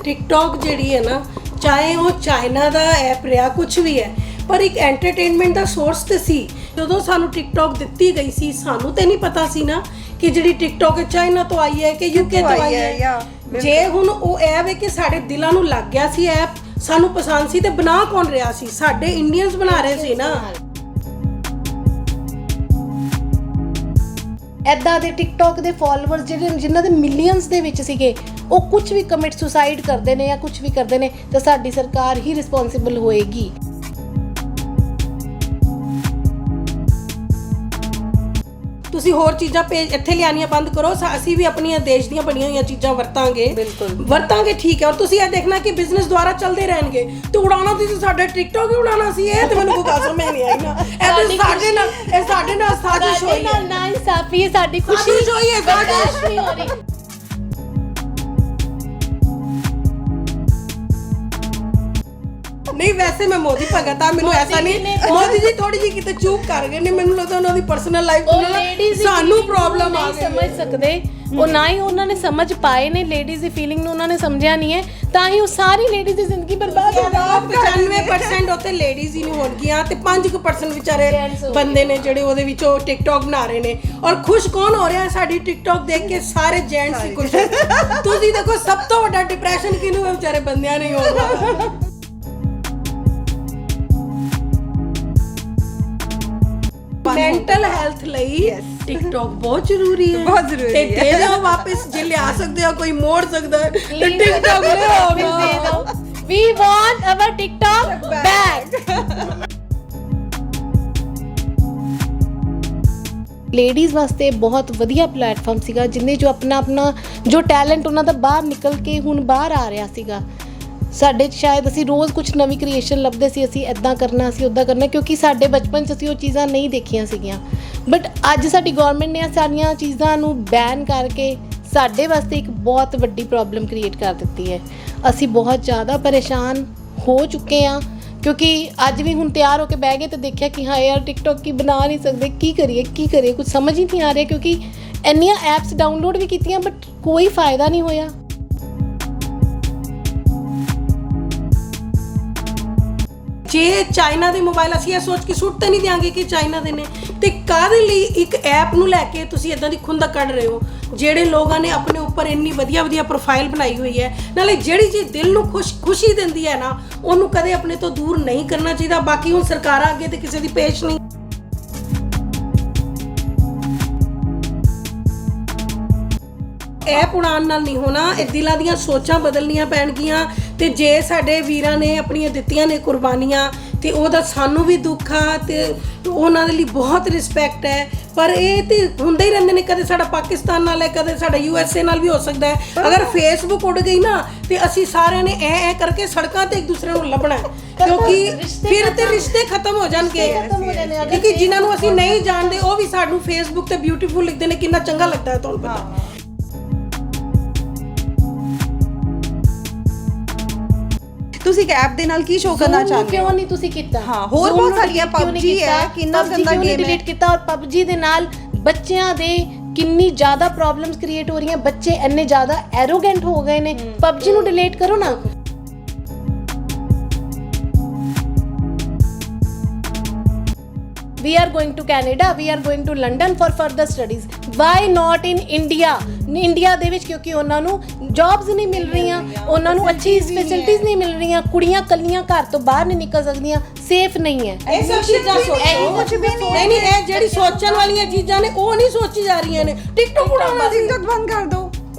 TikTok ਜਿਹੜੀ ਹੈ ਨਾ, ਚਾਹੇ ਉਹ ਚਾਈਨਾ ਦਾ ਐਪ ਰਿਹਾ ਕੁਝ ਵੀ ਹੈ, ਪਰ ਇੱਕ ਐਂਟਰਟੇਨਮੈਂਟ ਦਾ ਸੋਰਸ ਤੇ ਸੀ। ਜਦੋਂ ਸਾਨੂੰ ਟਿਕਟੌਕ ਦਿੱਤੀ ਗਈ ਸੀ, ਸਾਨੂੰ ਤੇ ਨਹੀਂ ਪਤਾ ਸੀ ਨਾ ਕਿ ਜਿਹੜੀ ਟਿਕਟੌਕ ਹੈ ਚਾਈਨਾ ਤੋਂ ਆਈ ਹੈ ਕਿ ਯੂਕੇ ਤੋਂ ਆਈ ਹੈ। ਜੇ ਹੁਣ ਉਹ ਐਪ ਹੈ ਕਿ ਸਾਡੇ ਦਿਲਾਂ ਨੂੰ ਲੱਗ ਗਿਆ ਸੀ, ਐਪ ਸਾਨੂੰ ਪਸੰਦ ਸੀ, ਤੇ ਬਣਾ ਕੌਣ ਰਿਹਾ ਸੀ? ਸਾਡੇ ਇੰਡੀਅਨਸ ਬਣਾ ਰਹੇ ਸੀ ਨਾ। ਐਦਾਂ ਦੇ ਟਿਕਟੌਕ ਦੇ ਫਾਲੋਅਰਸ ਜਿਹੜੇ ਜਿਨ੍ਹਾਂ ਦੇ ਮਿਲੀਅਨਸ ਦੇ ਵਿੱਚ ਸੀਗੇ, ਉਹ ਕੁਝ ਵੀ ਕਮਿਟ ਸੁਸਾਈਡ ਕਰਦੇ ਨੇ ਜਾਂ ਕੁਝ ਵੀ ਕਰਦੇ ਨੇ, ਤਾਂ ਸਾਡੀ ਸਰਕਾਰ ਹੀ ਰਿਸਪੌਂਸਿਬਲ ਹੋਏਗੀ। ਤੁਸੀਂ ਹੋਰ ਚੀਜ਼ਾਂ ਪੇਜ ਇੱਥੇ ਲਿਆਣੀਆਂ ਬੰਦ ਕਰੋ, ਅਸੀਂ ਵੀ ਆਪਣੀਆਂ ਦੇਸ਼ ਦੀਆਂ ਬਣੀਆਂ ਹੋਈਆਂ ਚੀਜ਼ਾਂ ਵਰਤਾਂਗੇ ਠੀਕ ਹੈ। ਔਰ ਤੁਸੀਂ ਇਹ ਦੇਖਣਾ ਕਿ ਬਿਜ਼ਨਸ ਦੁਆਰਾ ਚੱਲਦੇ ਰਹਿਣਗੇ, ਤੇ ਉਡਾਣਾ ਤੁਸੀਂ ਸਾਡਾ ਟਿਕਟੌਕ ਹੀ ਉਡਾਣਾ ਸੀ। ਇਹ ਤੇ ਮੈਨੂੰ ਕੋਈ ਗੱਲ ਸਮਝ ਨਹੀਂ ਆਈ ਨਾ। ਇਹ ਸਾਡੇ ਨਾਲ ਸਾਜ਼ਿਸ਼ ਹੋਈ ਹੈ, ਨਾ ਇਨਸਾਫੀ ਹੈ, ਸਾਡੀ ਖੁਸ਼ੀ ਹੋਈ ਹੈ, ਸਾਜ਼ਿਸ਼ ਨਹੀਂ ਹੋ ਰਹੀ। नहीं वैसे मैं मोदी भगत हाँ, मैनू ऐसा नहीं, मोदी जी थोड़ी जी किते चूक कर गए ने, मैनू लगदा उन्हां दी पर्सनल लाइफ सानू प्रॉब्लम आ गई। समझ सकदे ਉਹ ਨਾ ਹੀ ਉਹਨਾਂ ਨੇ ਸਮਝ ਪਾਏ ਨੇ, ਲੇਡੀਜ਼ ਦੀ ਫੀਲਿੰਗ ਨੂੰ ਉਹਨਾਂ ਨੇ ਸਮਝਿਆ ਨਹੀਂ ਹੈ, ਤਾਂ ਹੀ ਉਹ ਸਾਰੀ ਲੇਡੀਜ਼ ਦੀ ਜ਼ਿੰਦਗੀ ਬਰਬਾਦ ਹੋ ਗਈ। 95% ਉੱਤੇ ਲੇਡੀਜ਼ ਹੀ ਨਹੀਂ ਹੋਣਗੀਆਂ, ਤੇ 5% ਵਿਚਾਰੇ ਬੰਦੇ ਨੇ ਜਿਹੜੇ ਉਹਦੇ ਵਿੱਚੋਂ ਟਿਕਟੌਕ ਬਣਾ ਰਹੇ ਨੇ। ਔਰ ਖੁਸ਼ ਕੌਣ ਹੋ ਰਿਹਾ ਸਾਡੀ ਟਿਕਟੌਕ ਦੇਖ ਕੇ? ਸਾਰੇ ਜੈਂਟਸ ਹੀ ਖੁਸ਼। ਤੁਸੀਂ ਦੇਖੋ ਸਭ ਤੋਂ ਵੱਡਾ ਡਿਪਰੈਸ਼ਨ ਕਿਹਨੂੰ ਹੈ? ਵਿਚਾਰੇ ਬੰਦਿਆਂ ਨੇ ਹੋਣਾ। ਮੈਂਟਲ ਹੈਲਥ ਲਈ ਟਿਕਟੌਕ ਬਹੁਤ ਜ਼ਰੂਰੀ ਹੈ, ਬਹੁਤ ਜ਼ਰੂਰੀ ਹੈ। ਤੇ ਦੇ ਦਿਓ ਵਾਪਸ, ਜੇ ਲਿਆ ਸਕਦੇ ਹੋ, ਕੋਈ ਮੋੜ ਸਕਦਾ ਹੈ, ਤੇ ਟਿਕਟੌਕ ਲਿਆਓ ਨਾ। We want our TikTok back. Ladies ਵਾਸਤੇ ਬਹੁਤ ਵਧੀਆ ਪਲੇਟਫਾਰਮ ਸੀਗਾ, ਜਿੰਨੇ ਜੋ ਆਪਣਾ ਜੋ ਟੈਲੈਂਟ ਉਹਨਾਂ ਦਾ ਬਾਹਰ ਨਿਕਲ ਕੇ ਹੁਣ ਬਾਹਰ ਆ ਰਿਹਾ ਸੀਗਾ। ਸਾਡੇ ਸ਼ਾਇਦ ਅਸੀਂ ਰੋਜ਼ ਕੁਝ ਨਵੀਂ ਕ੍ਰੀਏਸ਼ਨ ਲੱਭਦੇ ਸੀ, ਅਸੀਂ ਇੱਦਾਂ ਕਰਨਾ, ਅਸੀਂ ਉੱਦਾਂ ਕਰਨਾ, ਕਿਉਂਕਿ ਸਾਡੇ ਬਚਪਨ 'ਚ ਅਸੀਂ ਉਹ ਚੀਜ਼ਾਂ ਨਹੀਂ ਦੇਖੀਆਂ ਸੀਗੀਆਂ। ਬਟ ਅੱਜ ਸਾਡੀ ਗੌਰਮੈਂਟ ਨੇ ਸਾਰੀਆਂ ਚੀਜ਼ਾਂ ਨੂੰ ਬੈਨ ਕਰਕੇ ਸਾਡੇ ਵਾਸਤੇ ਇੱਕ ਬਹੁਤ ਵੱਡੀ ਪ੍ਰੋਬਲਮ ਕ੍ਰੀਏਟ ਕਰ ਦਿੱਤੀ ਹੈ। ਅਸੀਂ ਬਹੁਤ ਜ਼ਿਆਦਾ ਪਰੇਸ਼ਾਨ ਹੋ ਚੁੱਕੇ ਹਾਂ, ਕਿਉਂਕਿ ਅੱਜ ਵੀ ਹੁਣ ਤਿਆਰ ਹੋ ਕੇ ਬਹਿ ਗਏ ਤੇ ਦੇਖਿਆ ਕਿ ਹਾਂ ਯਾਰ ਟਿਕਟੌਕ ਕੀ ਬਣਾ ਨਹੀਂ ਸਕਦੇ, ਕੀ ਕਰੀਏ ਕੁਝ ਸਮਝ ਹੀ ਨਹੀਂ ਆ ਰਿਹਾ, ਕਿਉਂਕਿ ਇੰਨੀਆਂ ਐਪਸ ਡਾਊਨਲੋਡ ਵੀ ਕੀਤੀਆਂ ਬਟ ਕੋਈ ਫਾਇਦਾ ਨਹੀਂ ਹੋਇਆ। ਜੇ ਚਾਈਨਾ ਦੇ ਮੋਬਾਈਲ ਅਸੀਂ ਇਹ ਸੋਚ ਕੇ ਸੁੱਟ ਤਾਂ ਨਹੀਂ ਦਿਆਂਗੇ ਕਿ ਚਾਈਨਾ ਦੇ ਨੇ, ਤੇ ਕਾਹਦੇ ਲਈ ਇੱਕ ਐਪ ਨੂੰ ਲੈ ਕੇ ਤੁਸੀਂ ਇਦਾਂ ਦੀ ਖੁੰਦਕ ਕੱਢ ਰਹੇ ਹੋ? ਜਿਹੜੇ ਲੋਕਾਂ ਨੇ ਆਪਣੇ ਉੱਪਰ ਇੰਨੀ ਵਧੀਆ ਪ੍ਰੋਫਾਈਲ ਬਣਾਈ ਹੋਈ ਹੈ, ਨਾਲੇ ਜਿਹੜੀ ਚੀਜ਼ ਦਿਲ ਨੂੰ ਖੁਸ਼ੀ ਦਿੰਦੀ ਹੈ ਨਾ, ਉਹਨੂੰ ਕਦੇ ਆਪਣੇ ਤੋਂ ਦੂਰ ਨਹੀਂ ਕਰਨਾ ਚਾਹੀਦਾ। ਬਾਕੀ ਹੁਣ ਸਰਕਾਰਾਂ ਅੱਗੇ ਤੇ ਕਿਸੇ ਦੀ ਪੇਸ਼ ਨਹੀਂ। ਐਪ ਉਡਾਉਣ ਨਾਲ ਨਹੀਂ ਹੋਣਾ, ਇਹ ਦਿਲਾਂ ਦੀਆਂ ਸੋਚਾਂ ਬਦਲਣੀਆਂ ਪੈਣਗੀਆਂ। ਤੇ ਜੇ ਸਾਡੇ ਵੀਰਾਂ ਨੇ ਆਪਣੀਆਂ ਦਿੱਤੀਆਂ ਨੇ ਕੁਰਬਾਨੀਆਂ, ਤੇ ਉਹਦਾ ਸਾਨੂੰ ਵੀ ਦੁੱਖ ਆ, ਤੇ ਉਹਨਾਂ ਦੇ ਲਈ ਬਹੁਤ ਰਿਸਪੈਕਟ ਹੈ। ਪਰ ਇਹ ਤੇ ਹੁੰਦੇ ਹੀ ਰਹਿੰਦੇ ਨੇ, ਕਦੇ ਸਾਡਾ ਪਾਕਿਸਤਾਨ ਨਾਲ ਹੈ, ਕਦੇ ਸਾਡਾ USA ਨਾਲ ਵੀ ਹੋ ਸਕਦਾ ਹੈ। ਅਗਰ ਫੇਸਬੁੱਕ ਉੱਡ ਗਈ ਨਾ, ਤੇ ਅਸੀਂ ਸਾਰਿਆਂ ਨੇ ਐ ਕਰਕੇ ਸੜਕਾਂ ਤੇ ਇੱਕ ਦੂਸਰੇ ਨੂੰ ਲੱਭਣਾ, ਕਿਉਂਕਿ ਫਿਰ ਤੇ ਰਿਸ਼ਤੇ ਖਤਮ ਹੋ ਜਾਣਗੇ। ਕਿਉਂਕਿ ਜਿਨ੍ਹਾਂ ਨੂੰ ਅਸੀਂ ਨਹੀਂ ਜਾਣਦੇ ਉਹ ਵੀ ਸਾਨੂੰ ਫੇਸਬੁੱਕ ਤੇ ਬਿਊਟੀਫੁਲ ਲਿਖਦੇ ਨੇ, ਕਿੰਨਾ ਚੰਗਾ ਲੱਗਦਾ ਹੈ ਤੁਹਾਨੂੰ ਪਤਾ। ਤੁਸੀਂ ਇੱਕ ਐਪ ਦੇ ਨਾਲ ਕੀ ਸ਼ੋਅ ਕਰਨਾ ਚਾਹੁੰਦੇ ਹੋ? ਕਿਉਂ ਨਹੀਂ ਤੁਸੀਂ ਕੀਤਾ? ਹਾਂ, ਹੋਰ ਬਹੁਤ ਸਾਰੀਆਂ PUBG ਹੈ, ਕਿੰਨਾ ਗੰਦਾ ਗੇਮ ਹੈ, ਡਿਲੀਟ ਕੀਤਾ। ਔਰ PUBG ਦੇ ਨਾਲ ਬੱਚਿਆਂ ਦੇ ਕਿੰਨੀ ਜ਼ਿਆਦਾ ਪ੍ਰੋਬਲਮਸ ਕ੍ਰੀਏਟ ਹੋ ਰਹੀਆਂ, ਬੱਚੇ ਇੰਨੇ ਜ਼ਿਆਦਾ ਐਰੋਗੈਂਟ ਹੋ ਗਏ ਨੇ। PUBG ਨੂੰ ਡਿਲੀਟ ਕਰੋ ਨਾ। We are going to Canada, we are going to London for further studies. Why not in India? India ਦੇ ਵਿੱਚ ਕਿਉਂਕਿ ਉਹਨਾਂ ਨੂੰ ਜੌਬਸ ਨਹੀਂ ਮਿਲ ਰਹੀਆਂ, ਉਹਨਾਂ ਨੂੰ ਅੱਛੀ ਫੈਸਿਲਿਟੀਜ਼ ਨਹੀਂ ਮਿਲ ਰਹੀਆਂ, ਕੁੜੀਆਂ ਕੱਲੀਆਂ ਘਰ ਤੋਂ ਬਾਹਰ ਨਹੀਂ ਨਿਕਲ ਸਕਦੀਆਂ, ਸੇਫ ਨਹੀਂ ਹੈ। ਇਹ ਸਭ ਚੀਜ਼ਾਂ ਸੋਚੋ ਨਹੀਂ, ਇਹ ਜਿਹੜੀ ਸੋਚਣ ਵਾਲੀਆਂ ਚੀਜ਼ਾਂ ਨੇ ਉਹ ਨਹੀਂ ਸੋਚੀ ਜਾ ਰਹੀਆਂ ਨੇ। ਟਿਕਟੌਕ ਉਡਾਉਣਾ, ਟਿਕਟੌਕ ਬੰਦ ਕਰ ਦਿਓ।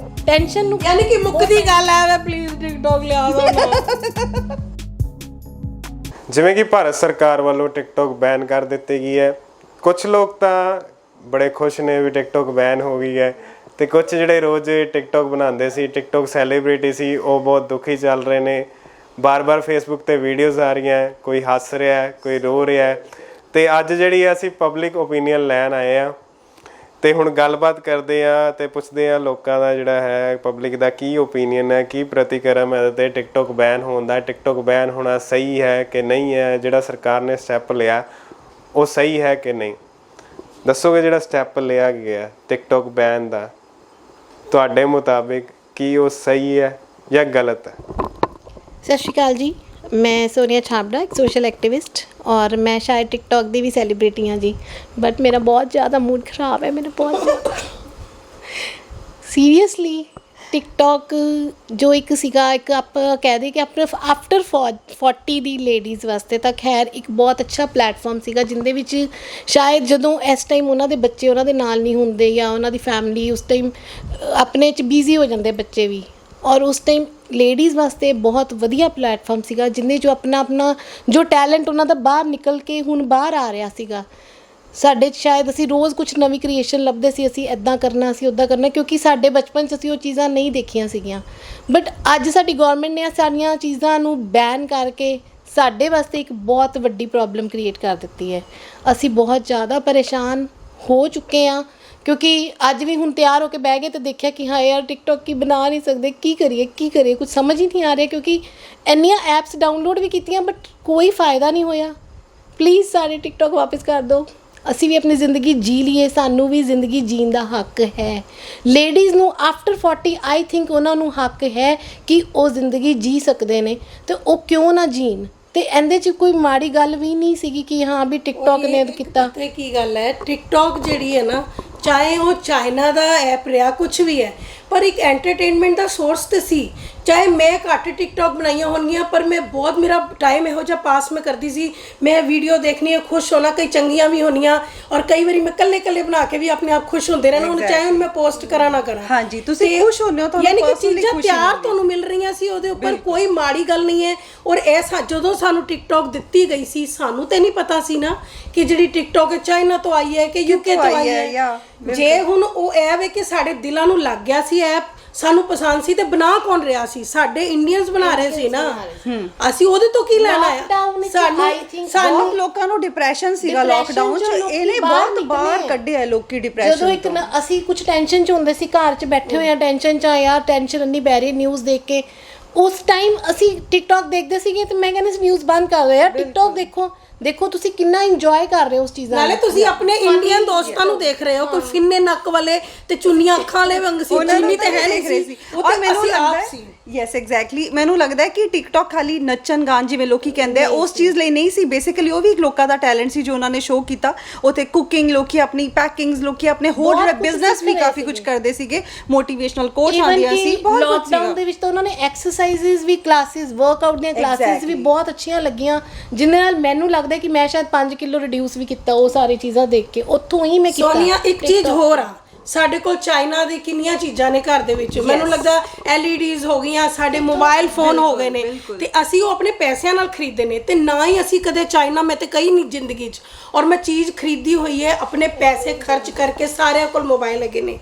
ਟੈਨਸ਼ਨ ਨੂੰ ਯਾਨੀ ਕਿ ਮੁੱਕਦੀ ਗੱਲ ਹੈ, ਪਲੀਜ਼ ਟਿਕਟੌਕ ਲਿਆ ਦਿਓ। ਜਿਵੇਂ ਕਿ ਭਾਰਤ ਸਰਕਾਰ ਵੱਲੋਂ ਟਿਕਟੌਕ ਬੈਨ ਕਰ ਦਿੱਤੀ ਗਈ ਹੈ, ਕੁਝ ਲੋਕ ਤਾਂ ਬੜੇ ਖੁਸ਼ ਨੇ ਵੀ ਟਿਕਟੌਕ ਬੈਨ ਹੋ ਗਈ ਹੈ, ਤੇ ਕੁਝ ਜਿਹੜੇ ਰੋਜ਼ ਟਿਕਟੌਕ ਬਣਾਉਂਦੇ ਸੀ, ਟਿਕਟੌਕ ਸੈਲੀਬ੍ਰਿਟੀ ਸੀ, ਉਹ ਬਹੁਤ ਦੁਖੀ ਚੱਲ ਰਹੇ ਨੇ। ਬਾਰ-ਬਾਰ ਫੇਸਬੁੱਕ ਤੇ ਵੀਡੀਓਜ਼ ਆ ਰਹੀਆਂ, ਕੋਈ ਹੱਸ ਰਿਹਾ, ਕੋਈ ਰੋ ਰਿਹਾ। ਤੇ ਅੱਜ ਜਿਹੜੀ ਅਸੀਂ ਪਬਲਿਕ ਓਪੀਨੀਅਨ ਲੈਣ ਆਏ ਆ, ਤੇ ਹੁਣ ਗੱਲਬਾਤ ਕਰਦੇ ਆ ਤੇ ਪੁੱਛਦੇ ਆ ਲੋਕਾਂ ਦਾ ਜਿਹੜਾ ਹੈ, ਪਬਲਿਕ ਦਾ ਕੀ ਓਪੀਨੀਅਨ ਹੈ, ਕੀ ਪ੍ਰਤੀਕਰਮ ਹੈ ਤੇ ਟਿਕਟੌਕ ਬੈਨ ਹੋਣ ਦਾ। ਟਿਕਟੌਕ ਬੈਨ ਹੋਣਾ ਸਹੀ ਹੈ ਕਿ ਨਹੀਂ ਹੈ? ਜਿਹੜਾ ਸਰਕਾਰ ਨੇ ਸਟੈਪ ਲਿਆ ਉਹ ਸਹੀ ਹੈ ਕਿ ਨਹੀਂ? ਦੱਸੋਗੇ ਜਿਹੜਾ ਸਟੈਪ ਲਿਆ ਗਿਆ ਟਿਕਟੌਕ ਬੈਨ ਦਾ, ਤੁਹਾਡੇ ਮੁਤਾਬਿਕ ਕੀ ਉਹ ਸਹੀ ਹੈ ਜਾਂ ਗਲਤ ਹੈ? ਸਤਿ ਸ਼੍ਰੀ ਅਕਾਲ ਜੀ, ਮੈਂ ਸੋਨੀਆ ਛਾਬੜਾ, ਇੱਕ ਸੋਸ਼ਲ ਐਕਟਿਵਿਸਟ, ਔਰ ਮੈਂ ਸ਼ਾਇਦ ਟਿਕਟੌਕ ਦੀ ਵੀ ਸੈਲੀਬ੍ਰਿਟੀ ਹਾਂ ਜੀ। ਬਟ ਮੇਰਾ ਬਹੁਤ ਜ਼ਿਆਦਾ ਮੂਡ ਖਰਾਬ ਹੈ, ਮੈਨੂੰ ਬਹੁਤ ਜ਼ਿਆਦਾ ਸੀਰੀਅਸਲੀ। ਟਿਕਟੌਕ ਜੋ ਇੱਕ ਸੀਗਾ, ਇੱਕ ਆਪਾਂ ਕਹਿ ਦੇ ਕਿ ਆਫਟਰ 40 ਦੀ ਲੇਡੀਜ਼ ਵਾਸਤੇ ਤਾਂ ਖੈਰ ਇੱਕ ਬਹੁਤ ਅੱਛਾ ਪਲੇਟਫਾਰਮ ਸੀਗਾ, ਜਿਹਦੇ ਵਿੱਚ ਸ਼ਾਇਦ ਜਦੋਂ ਇਸ ਟਾਈਮ ਉਹਨਾਂ ਦੇ ਬੱਚੇ ਉਹਨਾਂ ਦੇ ਨਾਲ ਨਹੀਂ ਹੁੰਦੇ ਜਾਂ ਉਹਨਾਂ ਦੀ ਫੈਮਿਲੀ ਉਸ ਟਾਈਮ ਆਪਣੇ 'ਚ ਬਿਜ਼ੀ ਹੋ ਜਾਂਦੇ ਬੱਚੇ ਵੀ, ਔਰ ਉਸ ਟਾਈਮ ਲੇਡੀਜ਼ ਵਾਸਤੇ ਬਹੁਤ ਵਧੀਆ ਪਲੇਟਫਾਰਮ ਸੀਗਾ, ਜਿਹਦੇ ਜੋ ਆਪਣਾ ਜੋ ਟੈਲੈਂਟ ਉਹਨਾਂ ਦਾ ਬਾਹਰ ਨਿਕਲ ਕੇ ਹੁਣ ਬਾਹਰ ਆ ਰਿਹਾ ਸੀਗਾ। ਸਾਡੇ 'ਚ ਸ਼ਾਇਦ ਅਸੀਂ ਰੋਜ਼ ਕੁਝ ਨਵੀਂ ਕ੍ਰੀਏਸ਼ਨ ਲੱਭਦੇ ਸੀ, ਅਸੀਂ ਇੱਦਾਂ ਕਰਨਾ, ਅਸੀਂ ਉੱਦਾਂ ਕਰਨਾ, ਕਿਉਂਕਿ ਸਾਡੇ ਬਚਪਨ 'ਚ ਅਸੀਂ ਉਹ ਚੀਜ਼ਾਂ ਨਹੀਂ ਦੇਖੀਆਂ ਸੀਗੀਆਂ। ਬਟ ਅੱਜ ਸਾਡੀ ਗੌਰਮੈਂਟ ਨੇ ਸਾਰੀਆਂ ਚੀਜ਼ਾਂ ਨੂੰ ਬੈਨ ਕਰਕੇ ਸਾਡੇ ਵਾਸਤੇ ਇੱਕ ਬਹੁਤ ਵੱਡੀ ਪ੍ਰੋਬਲਮ ਕ੍ਰੀਏਟ ਕਰ ਦਿੱਤੀ ਹੈ। ਅਸੀਂ ਬਹੁਤ ਜ਼ਿਆਦਾ ਪਰੇਸ਼ਾਨ ਹੋ ਚੁੱਕੇ ਹਾਂ, ਕਿਉਂਕਿ ਅੱਜ ਵੀ ਹੁਣ ਤਿਆਰ ਹੋ ਕੇ ਬਹਿ ਗਏ ਤੇ ਦੇਖਿਆ ਕਿ ਹਾਂ ਯਾਰ ਟਿਕਟੌਕ ਕੀ ਬਣਾ ਨਹੀਂ ਸਕਦੇ, ਕੀ ਕਰੀਏ ਕੁਝ ਸਮਝ ਹੀ ਨਹੀਂ ਆ ਰਿਹਾ, ਕਿਉਂਕਿ ਇੰਨੀਆਂ ਐਪਸ ਡਾਊਨਲੋਡ ਵੀ ਕੀਤੀਆਂ ਬਟ ਕੋਈ ਫਾਇਦਾ ਨਹੀਂ ਹੋਇਆ। ਪਲੀਜ਼ ਸਾਰੇ ਟਿਕਟੌਕ ਵਾਪਸ ਕਰ ਦਿਓ, ਅਸੀਂ ਵੀ ਆਪਣੀ ਜ਼ਿੰਦਗੀ ਜੀ ਲਈਏ, ਸਾਨੂੰ ਵੀ ਜ਼ਿੰਦਗੀ ਜੀਣ ਦਾ ਹੱਕ ਹੈ। ਲੇਡੀਜ਼ ਨੂੰ ਆਫਟਰ 40 ਆਈ ਥਿੰਕ ਉਹਨਾਂ ਨੂੰ ਹੱਕ ਹੈ ਕਿ ਉਹ ਜ਼ਿੰਦਗੀ ਜੀ ਸਕਦੇ ਨੇ, ਤੇ ਉਹ ਕਿਉਂ ਨਾ ਜੀਣ। ਤੇ ਇਹਦੇ 'ਚ ਕੋਈ ਮਾੜੀ ਗੱਲ ਵੀ ਨਹੀਂ ਸੀਗੀ ਕਿ ਹਾਂ ਵੀ ਟਿਕਟੌਕ ਨੇ ਕੀਤਾ। ਤੇ ਕੀ ਗੱਲ ਹੈ, ਟਿਕਟੌਕ ਜਿਹੜੀ ਹੈ ਨਾ, ਚਾਹੇ ਉਹ ਚਾਈਨਾ ਦਾ ਐਪ ਰਿਹਾ, ਕੁਝ ਵੀ ਹੈ, ਪਰ ਇੱਕ ਐਂਟਰਟੇਨਮੈਂਟ ਦਾ ਸੋਰਸ ਤੇ ਸੀ। ਚਾਹੇ ਮੈਂ ਘੱਟ ਟਿਕਟੌਕ ਬਣਾਈਆਂ ਹੋਣਗੀਆਂ, ਪਰ ਮੈਂ ਬਹੁਤ, ਮੇਰਾ ਟਾਈਮ ਇਹੋ ਜਿਹਾ ਪਾਸ ਮੈਂ ਕਰਦੀ ਸੀ, ਮੈਂ ਵੀਡੀਓ ਦੇਖਣੀ ਹੈ, ਖੁਸ਼ ਹੋਣਾ, ਕਈ ਚੰਗੀਆਂ ਵੀ ਹੋਣੀਆਂ, ਔਰ ਕਈ ਵਾਰੀ ਮੈਂ ਇਕੱਲੇ ਬਣਾ ਕੇ ਵੀ ਆਪਣੇ ਆਪ ਖੁਸ਼ ਹੁੰਦੇ ਰਹਿਣਾ, ਹੁਣ ਚਾਹੇ ਹੁਣ ਮੈਂ ਪੋਸਟ ਕਰਾਂ ਨਾ ਕਰਾਂ। ਹਾਂਜੀ, ਤੁਸੀਂ ਖੁਸ਼ ਹੁੰਦੇ ਹੋ, ਤੁਹਾਨੂੰ ਯਾਨੀ ਕਿ ਪਰਸਨਲੀ ਚੀਜ਼ਾਂ ਖੁਸ਼ੀ ਤਿਆਰ ਤੁਹਾਨੂੰ ਮਿਲ ਰਹੀਆਂ ਸੀ, ਉਹਦੇ ਉੱਪਰ ਕੋਈ ਮਾੜੀ ਗੱਲ ਨਹੀਂ ਹੈ। ਔਰ ਜਦੋਂ ਸਾਨੂੰ ਟਿਕਟੌਕ ਦਿੱਤੀ ਗਈ ਸੀ, ਸਾਨੂੰ ਤੇ ਨਹੀਂ ਪਤਾ ਸੀ ਨਾ ਕਿ ਜਿਹੜੀ ਟਿਕਟੌਕ ਚਾਈਨਾ ਤੋਂ ਆਈ ਹੈ ਕਿ ਯੂਕੇ ਤੋਂ ਆਈ ਹੈ। ਜੇ ਹੁਣ ਉਹ ਐਪ ਹੈ ਕਿ ਸਾਡੇ ਦਿਲਾਂ ਨੂੰ ਲੱਗ ਗਿਆ ਸੀ, ਐਪ ਸਾਨੂੰ ਪਸੰਦ ਸੀ, ਤੇ ਬਣਾ ਕੌਣ ਰਿਹਾ ਸੀ? ਸਾਡੇ ਇੰਡੀਅਨਸ ਬਣਾ ਰਹੇ ਸੀ ਨਾ, ਅਸੀਂ ਉਹਦੇ ਤੋਂ ਕੀ ਲੈਣਾ ਹੈ? ਬਹੁਤ ਲੋਕਾਂ ਨੂੰ ਡਿਪਰੈਸ਼ਨ ਸੀਗਾ ਲੋਕਡਾਊਨ 'ਚ, ਇਹਨੇ ਬਹੁਤ ਬਾਹਰ ਕੱਢਿਆ ਲੋਕੀ ਡਿਪਰੈਸ਼ਨ ਜਦੋਂ ਇੱਕ ਅਸੀਂ ਕੁਝ ਟੈਨਸ਼ਨ 'ਚ ਹੁੰਦੇ ਸੀ, ਘਰ 'ਚ ਬੈਠੇ ਹੋਏ ਆ ਟੈਨਸ਼ਨ 'ਚ ਆ, ਯਾਰ ਟੈਨਸ਼ਨ ਇੰਨੀ ਪੈ ਰਹੀ ਨਿਊਜ਼ ਦੇਖ ਕੇ। ਉਸ ਟਾਈਮ ਅਸੀਂ ਟਿਕਟੌਕ ਦੇਖਦੇ ਸੀਗੇ ਤੇ ਮੈਂ ਕਹਿੰਦੀ ਸੀ ਨਿਊਜ਼ ਬੰਦ ਕਰ ਦਿਓ ਯਾਰ, ਟਿਕਟੌਕ ਦੇਖੋ ਤੁਸੀਂ ਕਿੰਨਾ ਇੰਜੋਏ ਕਰ ਰਹੇ ਹੋ ਉਸ ਚੀਜ਼ਾਂ ਨਾਲੇ ਤੁਸੀਂ ਆਪਣੇ ਇੰਡੀਅਨ ਦੋਸਤਾਂ ਨੂੰ ਦੇਖ ਰਹੇ ਹੋ, ਕੋਈ ਫਿੰਨੇ ਨੱਕ ਵਾਲੇ ਤੇ ਚੁੰਨੀਆਂ ਅੱਖਾਂ ਵਾਲੇ ਵਾਂਗ ਸੀ, ਚੀਨੀ ਤੇ ਹੈ ਨਹੀਂ ਸੀ, ਉਹ ਤਾਂ ਮੈਨੂੰ ਲੱਗਦਾ ਹੈ ਯੈਸ ਐਗਜ਼ੈਕਟਲੀ, ਮੈਨੂੰ ਲੱਗਦਾ ਹੈ ਕਿ ਟਿਕਟੌਕ ਖਾਲੀ ਨੱਚਣ ਗਾਣ ਜਿਵੇਂ ਲੋਕੀ ਕਹਿੰਦੇ ਆ ਉਸ ਚੀਜ਼ ਲਈ ਨਹੀਂ ਸੀ। ਬੇਸਿਕਲੀ ਉਹ ਵੀ ਇੱਕ ਲੋਕਾਂ ਦਾ ਟੈਲੈਂਟ ਸੀ ਜੋ ਉਹਨਾਂ ਨੇ ਸ਼ੋਅ ਕੀਤਾ। ਉੱਥੇ ਕੁਕਿੰਗ, ਲੋਕੀ ਆਪਣੀ ਪੈਕਿੰਗਸ, ਲੋਕੀ ਆਪਣੇ ਹੋਰ ਬਿਜ਼ਨਸ ਵੀ ਕਾਫੀ ਕੁਝ ਕਰਦੇ ਸੀਗੇ, ਮੋਟੀਵੇਸ਼ਨਲ ਕੋਚ ਆਉਂਦੀਆਂ ਸੀ, ਬਹੁਤ ਕੁਝ ਲੋਕਡਾਊਨ ਦੇ ਵਿੱਚ ਤਾਂ ਉਹਨਾਂ ਨੇ ਐਕਸਰਸਾਈਜ਼ਸ ਵੀ, ਕਲਾਸਿਸ, ਵਰਕਆਊਟ ਦੀਆਂ ਕਲਾਸਿਸ ਵੀ ਬਹੁਤ ਅੱਛੀਆਂ ਲੱਗੀਆਂ, ਜਿਹਦੇ ਨਾਲ ਮੈਨੂੰ ਲੱਗਦਾ ਕਿ ਮੈਂ ਸ਼ਾਇਦ 5 ਕਿਲੋ ਰਿਡਿਊਸ ਵੀ ਕੀਤਾ ਉਹ ਸਾਰੀ ਚੀਜ਼ਾਂ ਦੇਖ ਕੇ, ਉੱਥੋਂ ਹੀ ਮੈਂ ਕੀਤਾ। ਸੋਨੀਆ, ਇੱਕ ਚੀਜ਼ ਹੋਰ ਆ, ਸਾਡੇ ਕੋਲ ਚਾਈਨਾ ਦੀ ਕਿੰਨੀਆਂ ਚੀਜ਼ਾਂ ਨੇ ਘਰ ਦੇ ਵਿੱਚ, ਮੈਨੂੰ ਲੱਗਦਾ LEDs ਹੋ ਗਈਆਂ, ਸਾਡੇ ਮੋਬਾਈਲ ਫੋਨ ਹੋ ਗਏ ਨੇ, ਤੇ ਅਸੀਂ ਉਹ ਆਪਣੇ ਪੈਸਿਆਂ ਨਾਲ ਖਰੀਦੇ ਨੇ, ਤੇ ਨਾ ਹੀ ਅਸੀਂ ਕਦੇ ਚਾਈਨਾ, ਮੈਂ ਤੇ ਕਈ ਨਹੀਂ ਜ਼ਿੰਦਗੀ 'ਚ, ਔਰ ਮੈਂ ਚੀਜ਼ ਖਰੀਦੀ ਹੋਈ ਹੈ ਆਪਣੇ ਪੈਸੇ ਖਰਚ ਕਰਕੇ। ਸਾਰਿਆਂ ਕੋਲ ਮੋਬਾਈਲ ਹੈਗੇ ਨੇ,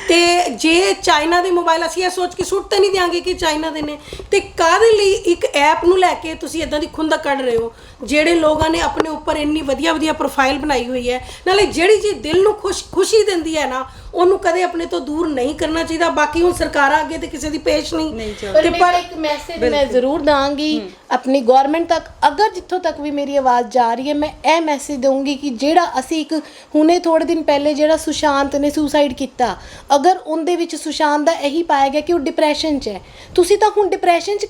ਤੇ ਜੇ ਚਾਈਨਾ ਦੇ ਮੋਬਾਈਲ ਅਸੀਂ ਇਹ ਸੋਚ ਕੇ ਸੁੱਟ ਤਾਂ ਨਹੀਂ ਦਿਆਂਗੇ ਕਿ ਚਾਈਨਾ ਦੇ ਨੇ, ਤੇ ਕਾਹਦੇ ਲਈ ਇੱਕ ਐਪ ਨੂੰ ਲੈ ਕੇ ਤੁਸੀਂ ਇਦਾਂ ਦੀ ਖੁੰਦਕ ਕੱਢ ਰਹੇ ਹੋ? ਜਿਹੜੇ ਲੋਕਾਂ ਨੇ ਆਪਣੇ ਉੱਪਰ ਇੰਨੀ ਵਧੀਆ ਪ੍ਰੋਫਾਈਲ ਬਣਾਈ ਹੋਈ ਹੈ, ਨਾਲੇ ਜਿਹੜੀ ਚੀਜ਼ ਦਿਲ ਨੂੰ ਖੁਸ਼ੀ ਦਿੰਦੀ ਹੈ ਨਾ, ਉਹਨੂੰ ਕਦੇ ਆਪਣੇ ਤੋਂ ਦੂਰ ਨਹੀਂ ਕਰਨਾ ਚਾਹੀਦਾ। ਬਾਕੀ ਹੁਣ ਸਰਕਾਰਾਂ ਅੱਗੇ ਤੇ ਕਿਸੇ ਦੀ ਪੇਸ਼ ਨਹੀਂ, ਤੇ ਪਰ ਇੱਕ ਮੈਸੇਜ ਮੈਂ ਜ਼ਰੂਰ ਦਾਂਗੀ ਆਪਣੀ ਗਵਰਨਮੈਂਟ ਤੱਕ, ਅਗਰ ਜਿੱਥੋਂ ਤੱਕ ਵੀ ਮੇਰੀ ਆਵਾਜ਼ ਜਾ ਰਹੀ ਹੈ, ਮੈਂ ਇਹ ਮੈਸੇਜ ਦਊਂਗੀ ਕਿ ਜਿਹੜਾ ਅਸੀਂ ਇੱਕ ਹੁਣੇ ਥੋੜੇ ਦਿਨ ਪਹਿਲੇ ਜਿਹੜਾ ਸੁਸ਼ਾਂਤ ਨੇ ਸੁਸਾਈਡ ਕੀਤਾ, ਅਗਰ ਉਹਦੇ ਵਿੱਚ ਸੁਸ਼ਾਂਤ ਦਾ ਇਹੀ ਪਾਇਆ ਗਿਆ ਕਿ ਉਹ ਡਿਪਰੈਸ਼ਨ 'ਚ ਹੈ, ਤੁਸੀਂ ਤਾਂ ਹੁਣ ਡਿਪਰੈਸ਼ਨ 'ਚ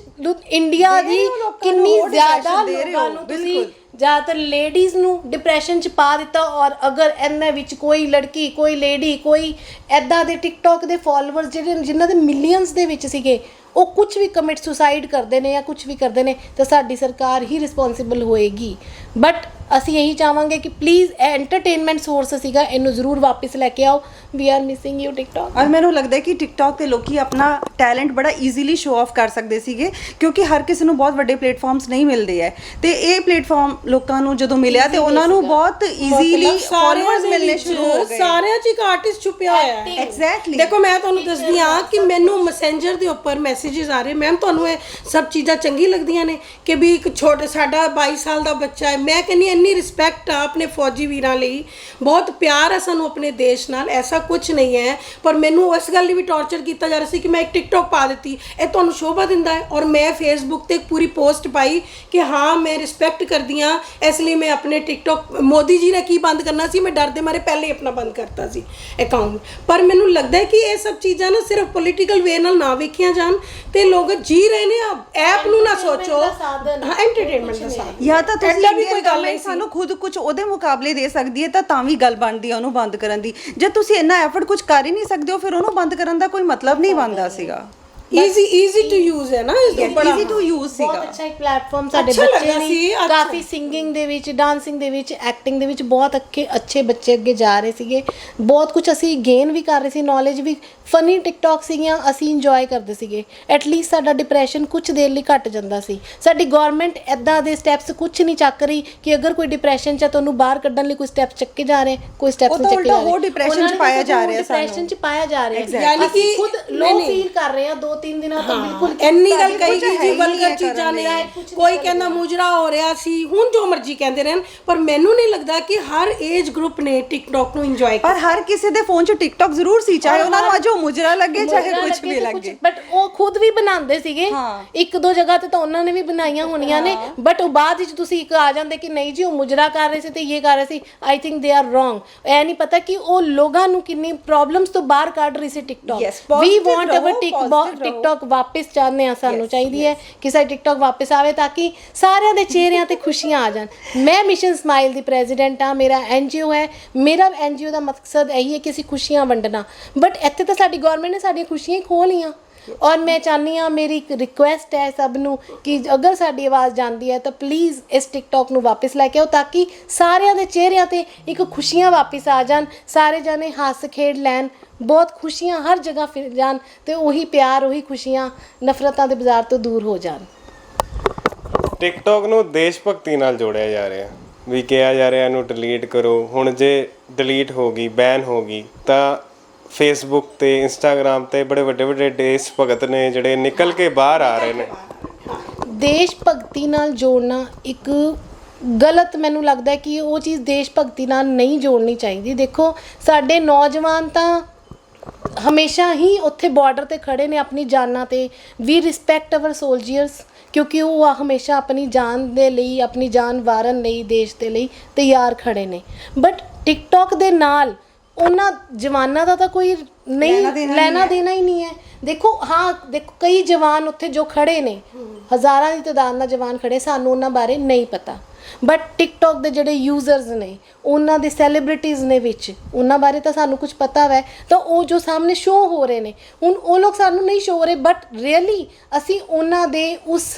ਇੰਡੀਆ ਦੀ ਕਿੰਨੀ ਜ਼ਿਆਦਾ ਲੋਕਾਂ ਨੂੰ ਤੁਸੀਂ ਜ਼ਿਆਦਾਤਰ ਲੇਡੀਜ਼ ਨੂੰ ਡਿਪਰੈਸ਼ਨ 'ਚ ਪਾ ਦਿੱਤਾ। ਔਰ ਅਗਰ ਇਹਨਾਂ ਵਿੱਚ ਕੋਈ ਲੜਕੀ, ਕੋਈ ਲੇਡੀ, ਕੋਈ ਇੱਦਾਂ ਦੇ ਟਿਕਟੌਕ ਦੇ ਫੋਲੋਵਰਸ ਜਿਹੜੇ ਜਿਨ੍ਹਾਂ ਦੇ ਮਿਲੀਅਨਸ ਦੇ ਵਿੱਚ ਸੀਗੇ, ਉਹ ਕੁਝ ਵੀ ਕਮਿਟ ਸੁਸਾਈਡ ਕਰਦੇ ਨੇ ਜਾਂ ਕੁਝ ਵੀ ਕਰਦੇ ਨੇ, ਤਾਂ ਸਾਡੀ ਸਰਕਾਰ ਹੀ ਰਿਸਪੌਂਸਿਬਲ ਹੋਏਗੀ। ਬਟ ਅਸੀਂ ਇਹੀ ਚਾਹਾਂਗੇ ਕਿ ਪਲੀਜ਼ ਐਂਟਰਟੇਨਮੈਂਟ ਸੋਰਸ ਸੀਗਾ, ਇਹਨੂੰ ਜ਼ਰੂਰ ਵਾਪਸ ਲੈ ਕੇ ਆਓ। We are missing you TikTok. ਔਰ ਮੈਨੂੰ ਲੱਗਦਾ ਹੈ ਕਿ ਟਿਕਟੌਕ ਤੇ ਲੋਕੀ ਆਪਣਾ ਟੈਲੈਂਟ ਬੜਾ ਈਜ਼ੀਲੀ ਸ਼ੋ ਆਫ ਕਰ ਸਕਦੇ ਸੀਗੇ, ਕਿਉਂਕਿ ਹਰ ਕਿਸੇ ਨੂੰ ਬਹੁਤ ਵੱਡੇ ਪਲੇਟਫਾਰਮਸ ਨਹੀਂ ਮਿਲਦੇ ਹੈ, ਤੇ ਇਹ ਪਲੇਟਫਾਰਮ ਲੋਕਾਂ ਨੂੰ ਜਦੋਂ ਮਿਲਿਆ ਤੇ ਉਹਨਾਂ ਨੂੰ ਬਹੁਤ ਈਜ਼ੀਲੀ ਫਾਲੋਅਰਸ ਮਿਲਨੇ ਸ਼ੁਰੂ ਹੋ ਗਏ। ਸਾਰਿਆਂ 'ਚ ਇੱਕ ਆਰਟਿਸਟ ਛੁਪਿਆ ਹੋਇਆ ਹੈ। ਐਗਜ਼ੈਕਟਲੀ, ਦੇਖੋ ਮੈਂ ਤੁਹਾਨੂੰ ਦੱਸਦੀ ਹਾਂ ਕਿ ਮੈਨੂੰ ਮੈਸੇਂਜਰ ਦੇ ਉੱਪਰ ਮੈਸੇजेस ਆ ਰਹੇ, ਮੈਮ ਤੁਹਾਨੂੰ ਇਹ ਸਭ ਚੀਜ਼ਾਂ ਚੰਗੀ ਲੱਗਦੀਆਂ ਨੇ ਕਿ ਵੀ ਇੱਕ ਛੋਟਾ ਸਾਡਾ 22 ਸਾਲ ਦਾ ਬੱਚਾ ਹੈ, ਮੈਂ ਕਹਿੰਦੀ ਇੰਨੀ ਰਿਸਪੈਕਟ ਆ ਆਪਣੇ ਫੌਜੀ ਵੀਰਾਂ ਲਈ, ਬਹੁਤ ਪਿਆਰ ਹੈ ਸਾਨੂੰ ਆਪਣੇ ਦੇਸ਼ ਨਾਲ, ਐਸਾ ਕੁਝ ਨਹੀਂ ਹੈ। ਪਰ ਮੈਨੂੰ ਇਸ ਗੱਲ ਲਈ ਵੀ ਟੌਰਚਰ ਕੀਤਾ ਜਾ ਰਿਹਾ ਸੀ ਕਿ ਮੈਂ ਇੱਕ ਟਿਕਟੌਕ ਪਾ ਦਿੱਤੀ, ਇਹ ਤੁਹਾਨੂੰ ਸ਼ੋਭਾ ਦਿੰਦਾ ਹੈ? ਔਰ ਮੈਂ ਫੇਸਬੁੱਕ ਤੇ ਇੱਕ ਪੂਰੀ ਪੋਸਟ ਪਾਈ ਕਿ ਹਾਂ ਮੈਂ ਰਿਸਪੈਕਟ ਕਰਦੀ ਹਾਂ, ਇਸ ਲਈ ਮੈਂ ਆਪਣੇ ਟਿਕਟੌਕ, ਮੋਦੀ ਜੀ ਨੇ ਕੀ ਬੰਦ ਕਰਨਾ ਸੀ, ਮੈਂ ਡਰ ਦੇ ਮਾਰੇ ਪਹਿਲੇ ਹੀ ਆਪਣਾ ਬੰਦ ਕਰਤਾ ਸੀ ਅਕਾਊਂਟ। ਪਰ ਮੈਨੂੰ ਲੱਗਦਾ ਹੈ ਕਿ ਇਹ ਸਭ ਚੀਜ਼ਾਂ ਨਾ ਸਿਰਫ ਪੋਲੀਟੀਕਲ ਵੇ ਨਾਲ ਨਾ ਵੇਖੀਆਂ ਜਾਣ, ਤੇ ਲੋਕ ਜੀ ਰਹੇ ਨੇ ਐਪ ਨੂੰ ਨਾ ਸੋਚੋ ਹਾਂ ਐਂਟਰਟੇਨਮੈਂਟ ਦਾ ਸਾਧਨ ਜਾਂ ਤਾਂ ਤੁਸੀਂ ਏਦਾਂ ਵੀ ਕੋਈ ਇੰਡੀਅਨ ਗੱਲ ਨਹੀਂ ਗਵਰਨਮੈਂਟ ਸੀ। ਸਾਨੂੰ ਖੁਦ ਕੁਝ ਉਹਦੇ ਮੁਕਾਬਲੇ ਦੇ ਸਕਦੀ ਹੈ ਤਾਂ ਵੀ ਗੱਲ ਬਣਦੀ ਹੈ ਉਹਨੂੰ ਬੰਦ ਕਰਨ ਦੀ। ਜੇ ਤੁਸੀਂ ਇੰਨਾ ਐਫਰਟ ਕੁਝ ਕਰ ਹੀ ਨਹੀਂ ਸਕਦੇ ਹੋ ਫਿਰ ਉਹਨੂੰ ਬੰਦ ਕਰਨ ਦਾ ਕੋਈ ਮਤਲਬ ਨਹੀਂ ਬਣਦਾ ਸੀਗਾ। ਈਜ਼ੀ ਟੂ ਯੂਜ਼ ਹੈ ਨਾ ਇਸ ਤੋਂ ਬੜਾ ਈਜ਼ੀ ਟੂ ਯੂਜ਼ ਸੀਗਾ। ਬਹੁਤ ਅੱਛਾ ਇੱਕ ਪਲੇਟਫਾਰਮ ਸਾਡੇ ਅੱਛਾ ਬੱਚੇ ਲੱਗਾ ਨੇ ਸੀ, ਅੱਛਾ। ਕਾਫੀ ਸਿੰਗਿੰਗ ਦੇ ਵਿੱਚ, ਡਾਂਸਿੰਗ ਦੇ ਵਿੱਚ, ਐਕਟਿੰਗ ਦੇ ਵਿੱਚ ਬਹੁਤ ਅੱਛੇ ਬੱਚੇ ਅੱਗੇ ਜਾ ਰਹੇ ਸੀਗੇ। ਬਹੁਤ ਕੁਝ ਅਸੀਂ ਗੇਨ ਵੀ ਕਰ ਰਹੇ ਸੀ, ਨੌਲੇਜ ਵੀ। ਫਨੀ ਟਿਕਟੌਕ ਸੀਗੀਆਂ, ਅਸੀਂ ਇੰਜੋਏ ਕਰਦੇ ਸੀਗੇ। ਐਟਲੀਸਟ ਸਾਡਾ ਡਿਪਰੈਸ਼ਨ ਕੁਝ ਦੇਰ ਲਈ ਘਟ ਜਾਂਦਾ ਸੀ। ਸਾਡੀ ਗਵਰਨਮੈਂਟ ਐਦਾਂ ਦੇ ਸਟੈਪਸ ਕੁਝ ਨਹੀਂ ਚੱਕ ਰਹੀ ਕਿ ਅਗਰ ਕੋਈ ਡਿਪਰੈਸ਼ਨ 'ਚ ਤੁਹਾਨੂੰ ਬਾਹਰ ਕੱਢਣ ਲਈ ਕੋਈ ਸਟੈਪ ਚੱਕੇ ਜਾ ਰਹੇ, ਕੋਈ ਸਟੈਪਸ ਨਹੀਂ ਚੱਕੇ ਜਾ ਰਹੇ। ਹੋਰ depression 'ਚ ਪਾਇਆ ਜਾ ਰਿਹਾ ਸਾਨੂੰ। ਡਿਪਰੈਸ਼ਨ 'ਚ ਪਾਇਆ ਜਾ ਰਿਹਾ। ਯਾਨੀ ਅਸੀਂ ਕਿ ਖੁਦ ਲੋ ਫੀਲ ਕਰ ਰਹੇ ਹਾਂ 2-3 ਦਿਨਾਂ ਤੋਂ ਬਿਲਕੁਲ। ਇੰਨੀ ਗੱਲ ਕੁਝ ਕਹੀ ਗਈ ਹੈ ਜੀ ਹੀ ਨਹੀਂ ਵਲਗਰ ਹੈ ਚੀਜ਼ਾਂ ਨੇ, ਕਰਨ ਕੋਈ ਕਹਿੰਦਾ ਮੁਜਰਾ ਹੋ ਰਿਹਾ ਸੀ, ਹੁਣ ਜੋ ਮਰਜ਼ੀ ਕਹਿੰਦੇ ਰਹਿਣ, ਪਰ ਮੈਨੂੰ ਨਹੀਂ ਲੱਗਦਾ ਕਿ ਹਰ ਏਜ ਗਰੁੱਪ ਨੇ ਟਿਕਟੌਕ ਨੂੰ ਇੰਜੋਏ ਪਰ ਹਰ ਕਿਸੇ ਦੇ ਫੋਨ 'ਚ ਟਿਕਟੌਕ ਜ਼ਰੂਰ ਸੀ, ਚਾਹੇ ਉਹਨਾਂ ਨੂੰ ਅੱਜ ਉਹ ਮੁਜਰਾ ਲੱਗੇ ਚਾਹੇ ਕੁਝ ਵੀ ਲੱਗੇ। ਬਟ ਉਹ ਖੁਦ ਵੀ ਬਣਾਉਂਦੇ ਸੀਗੇ। ਇੱਕ ਦੋ ਜਗ੍ਹਾ ਤੇ ਤਾਂ ਉਹਨਾਂ ਨੇ ਵੀ ਬਣਾਈਆਂ ਹੋਣੀਆਂ ਨੇ, ਬਟ ਉਹ ਬਾਅਦ ਵਿੱਚ ਤੁਸੀਂ ਇੱਕ ਆ ਜਾਂਦੇ ਕਿ ਨਹੀਂ ਜੀ ਉਹ ਮੁਜਰਾ ਕਰ ਰਹੇ ਸੀ ਤੇ ਇਹ ਕਰ ਰਹੇ ਸੀ। I think they are wrong. ਇਹ ਨਹੀਂ ਪਤਾ ਕਿ ਉਹ ਲੋਕਾਂ ਨੂੰ ਕਿੰਨੀ ਪ੍ਰੋਬਲਮਸ ਤੋਂ ਬਾਹਰ ਕੱਢ ਰਹੀ ਸੀ TikTok. We want our TikTok ਵਾਪਸ ਚਾਹੁੰਦੇ ਆ, ਸਾਨੂੰ ਚਾਹੀਦੀ ਹੈ ਕਿ ਸਾਡੀ ਟਿਕਟੌਕ ਵਾਪਸ ਆਵੇ ਤਾਂ ਕਿ ਸਾਰਿਆਂ ਦੇ ਚਿਹਰਿਆਂ ਤੇ ਖੁਸ਼ੀਆਂ ਆ ਜਾਣ। ਮੈਂ ਮਿਸ਼ਨ ਸਮਾਈਲ ਦੀ ਪ੍ਰੈਜ਼ੀਡੈਂਟ ਆ, ਮੇਰਾ ਐਨਜੀਓ ਹੈ। ਮੇਰਾ ਐਨਜੀਓ ਦਾ ਮਕਸਦ ਇਹੀ ਹੈ ਕਿ ਅਸੀਂ ਖੁਸ਼ੀਆਂ ਵੰਡਣਾ। ਬਟ ਇੱਥੇ ਤਾਂ ਸਾਡੀ ਗਵਰਨਮੈਂਟ ਨੇ ਸਾਡੀਆਂ ਖੁਸ਼ੀਆਂ ਹੀ ਖੋਹ ਲਈਆਂ। ਔਰ ਮੈਂ ਚਾਹੁੰਦੀ ਹਾਂ, ਮੇਰੀ ਇੱਕ ਰਿਕੁਐਸਟ ਹੈ ਸਭ ਨੂੰ ਕਿ ਅਗਰ ਸਾਡੀ ਆਵਾਜ਼ ਜਾਂਦੀ ਹੈ ਤਾਂ ਪਲੀਜ਼ ਇਸ ਟਿਕਟੌਕ ਨੂੰ ਵਾਪਸ ਲੈ ਕੇ ਆਓ ਤਾਂ ਕਿ ਸਾਰਿਆਂ ਦੇ ਚਿਹਰਿਆਂ ਤੇ ਇੱਕ ਖੁਸ਼ੀਆਂ ਵਾਪਸ ਆ ਜਾਣ। ਸਾਰੇ ਜਾਣੇ ਹੱਸ ਖੇਡ ਲੈਣ, ਬਹੁਤ ਖੁਸ਼ੀਆਂ ਹਰ ਜਗ੍ਹਾ ਫਿਰ ਜਾਣ ਤੇ ਉਹੀ ਪਿਆਰ, ਉਹੀ ਖੁਸ਼ੀਆਂ ਨਫ਼ਰਤਾਂ ਦੇ ਬਾਜ਼ਾਰ ਤੋਂ ਦੂਰ ਹੋ ਜਾਣ। ਟਿਕਟੌਕ ਨੂੰ ਦੇਸ਼ ਭਗਤੀ ਨਾਲ ਜੋੜਿਆ ਜਾ ਰਿਹਾ, ਵੀ ਕਿਹਾ ਜਾ ਰਿਹਾ ਇਹਨੂੰ ਡਿਲੀਟ ਕਰੋ। ਹੁਣ ਜੇ ਡਿਲੀਟ ਹੋ ਗਈ, ਬੈਨ ਹੋ ਗਈ, ਤਾਂ ਫੇਸਬੁੱਕ ਤੇ ਇੰਸਟਾਗ੍ਰਾਮ ਤੇ ਬੜੇ ਵੱਡੇ ਦੇਸ਼ ਭਗਤ ਨੇ ਜਿਹੜੇ ਨਿਕਲ ਕੇ ਬਾਹਰ ਆ ਰਹੇ ਨੇ। ਦੇਸ਼ ਭਗਤੀ ਨਾਲ ਜੋੜਨਾ ਇੱਕ ਗਲਤ, ਮੈਨੂੰ ਲੱਗਦਾ ਹੈ ਕਿ ਉਹ ਚੀਜ਼ ਦੇਸ਼ ਭਗਤੀ ਨਾਲ ਨਹੀਂ ਜੋੜਨੀ ਚਾਹੀਦੀ। ਦੇਖੋ ਸਾਡੇ ਨੌਜਵਾਨ ਤਾਂ ਹਮੇਸ਼ਾ ਹੀ ਉੱਥੇ ਬਾਰਡਰ ਤੇ ਖੜੇ ਨੇ ਆਪਣੀ ਜਾਨਾਂ ਤੇ। ਵੀ ਰਿਸਪੈਕਟ ਆਵਰ ਸੋਲਜਰਸ, ਕਿਉਂਕਿ ਉਹ ਹਮੇਸ਼ਾ ਆਪਣੀ ਜਾਨ ਦੇ ਲਈ, ਆਪਣੀ ਜਾਨ ਵਾਰਨ ਲਈ, ਦੇਸ਼ ਦੇ ਲਈ ਤਿਆਰ ਖੜੇ ਨੇ। ਬਟ ਟਿਕਟੌਕ ਦੇ ਨਾਲ ਉਹਨਾਂ ਜਵਾਨਾਂ ਦਾ ਤਾਂ ਕੋਈ ਨਹੀਂ ਲੈਣਾ ਦੇਣਾ ਹੀ ਨਹੀਂ ਹੈ। ਦੇਖੋ ਦੇਖੋ ਕਈ ਜਵਾਨ ਉੱਥੇ ਜੋ ਖੜੇ ਨੇ, ਹਜ਼ਾਰਾਂ ਦੀ ਤਾਦਾਦ ਨਾਲ ਜਵਾਨ ਖੜੇ, ਸਾਨੂੰ ਉਹਨਾਂ ਬਾਰੇ ਨਹੀਂ ਪਤਾ। ਬਟ ਟਿਕਟੌਕ ਦੇ ਜਿਹੜੇ ਯੂਜ਼ਰਸ ਨੇ, ਉਹਨਾਂ ਦੇ ਸੈਲੀਬ੍ਰਿਟੀਜ਼ ਨੇ ਵਿੱਚ, ਉਹਨਾਂ ਬਾਰੇ ਤਾਂ ਸਾਨੂੰ ਕੁਝ ਪਤਾ ਵੈ। ਤਾਂ ਉਹ ਜੋ ਸਾਹਮਣੇ ਸ਼ੋਅ ਹੋ ਰਹੇ ਨੇ, ਹੁਣ ਉਹ ਲੋਕ ਸਾਨੂੰ ਨਹੀਂ ਸ਼ੋਅ ਹੋ ਰਹੇ, ਬਟ ਰੀਅਲੀ ਅਸੀਂ ਉਹਨਾਂ ਦੇ ਉਸ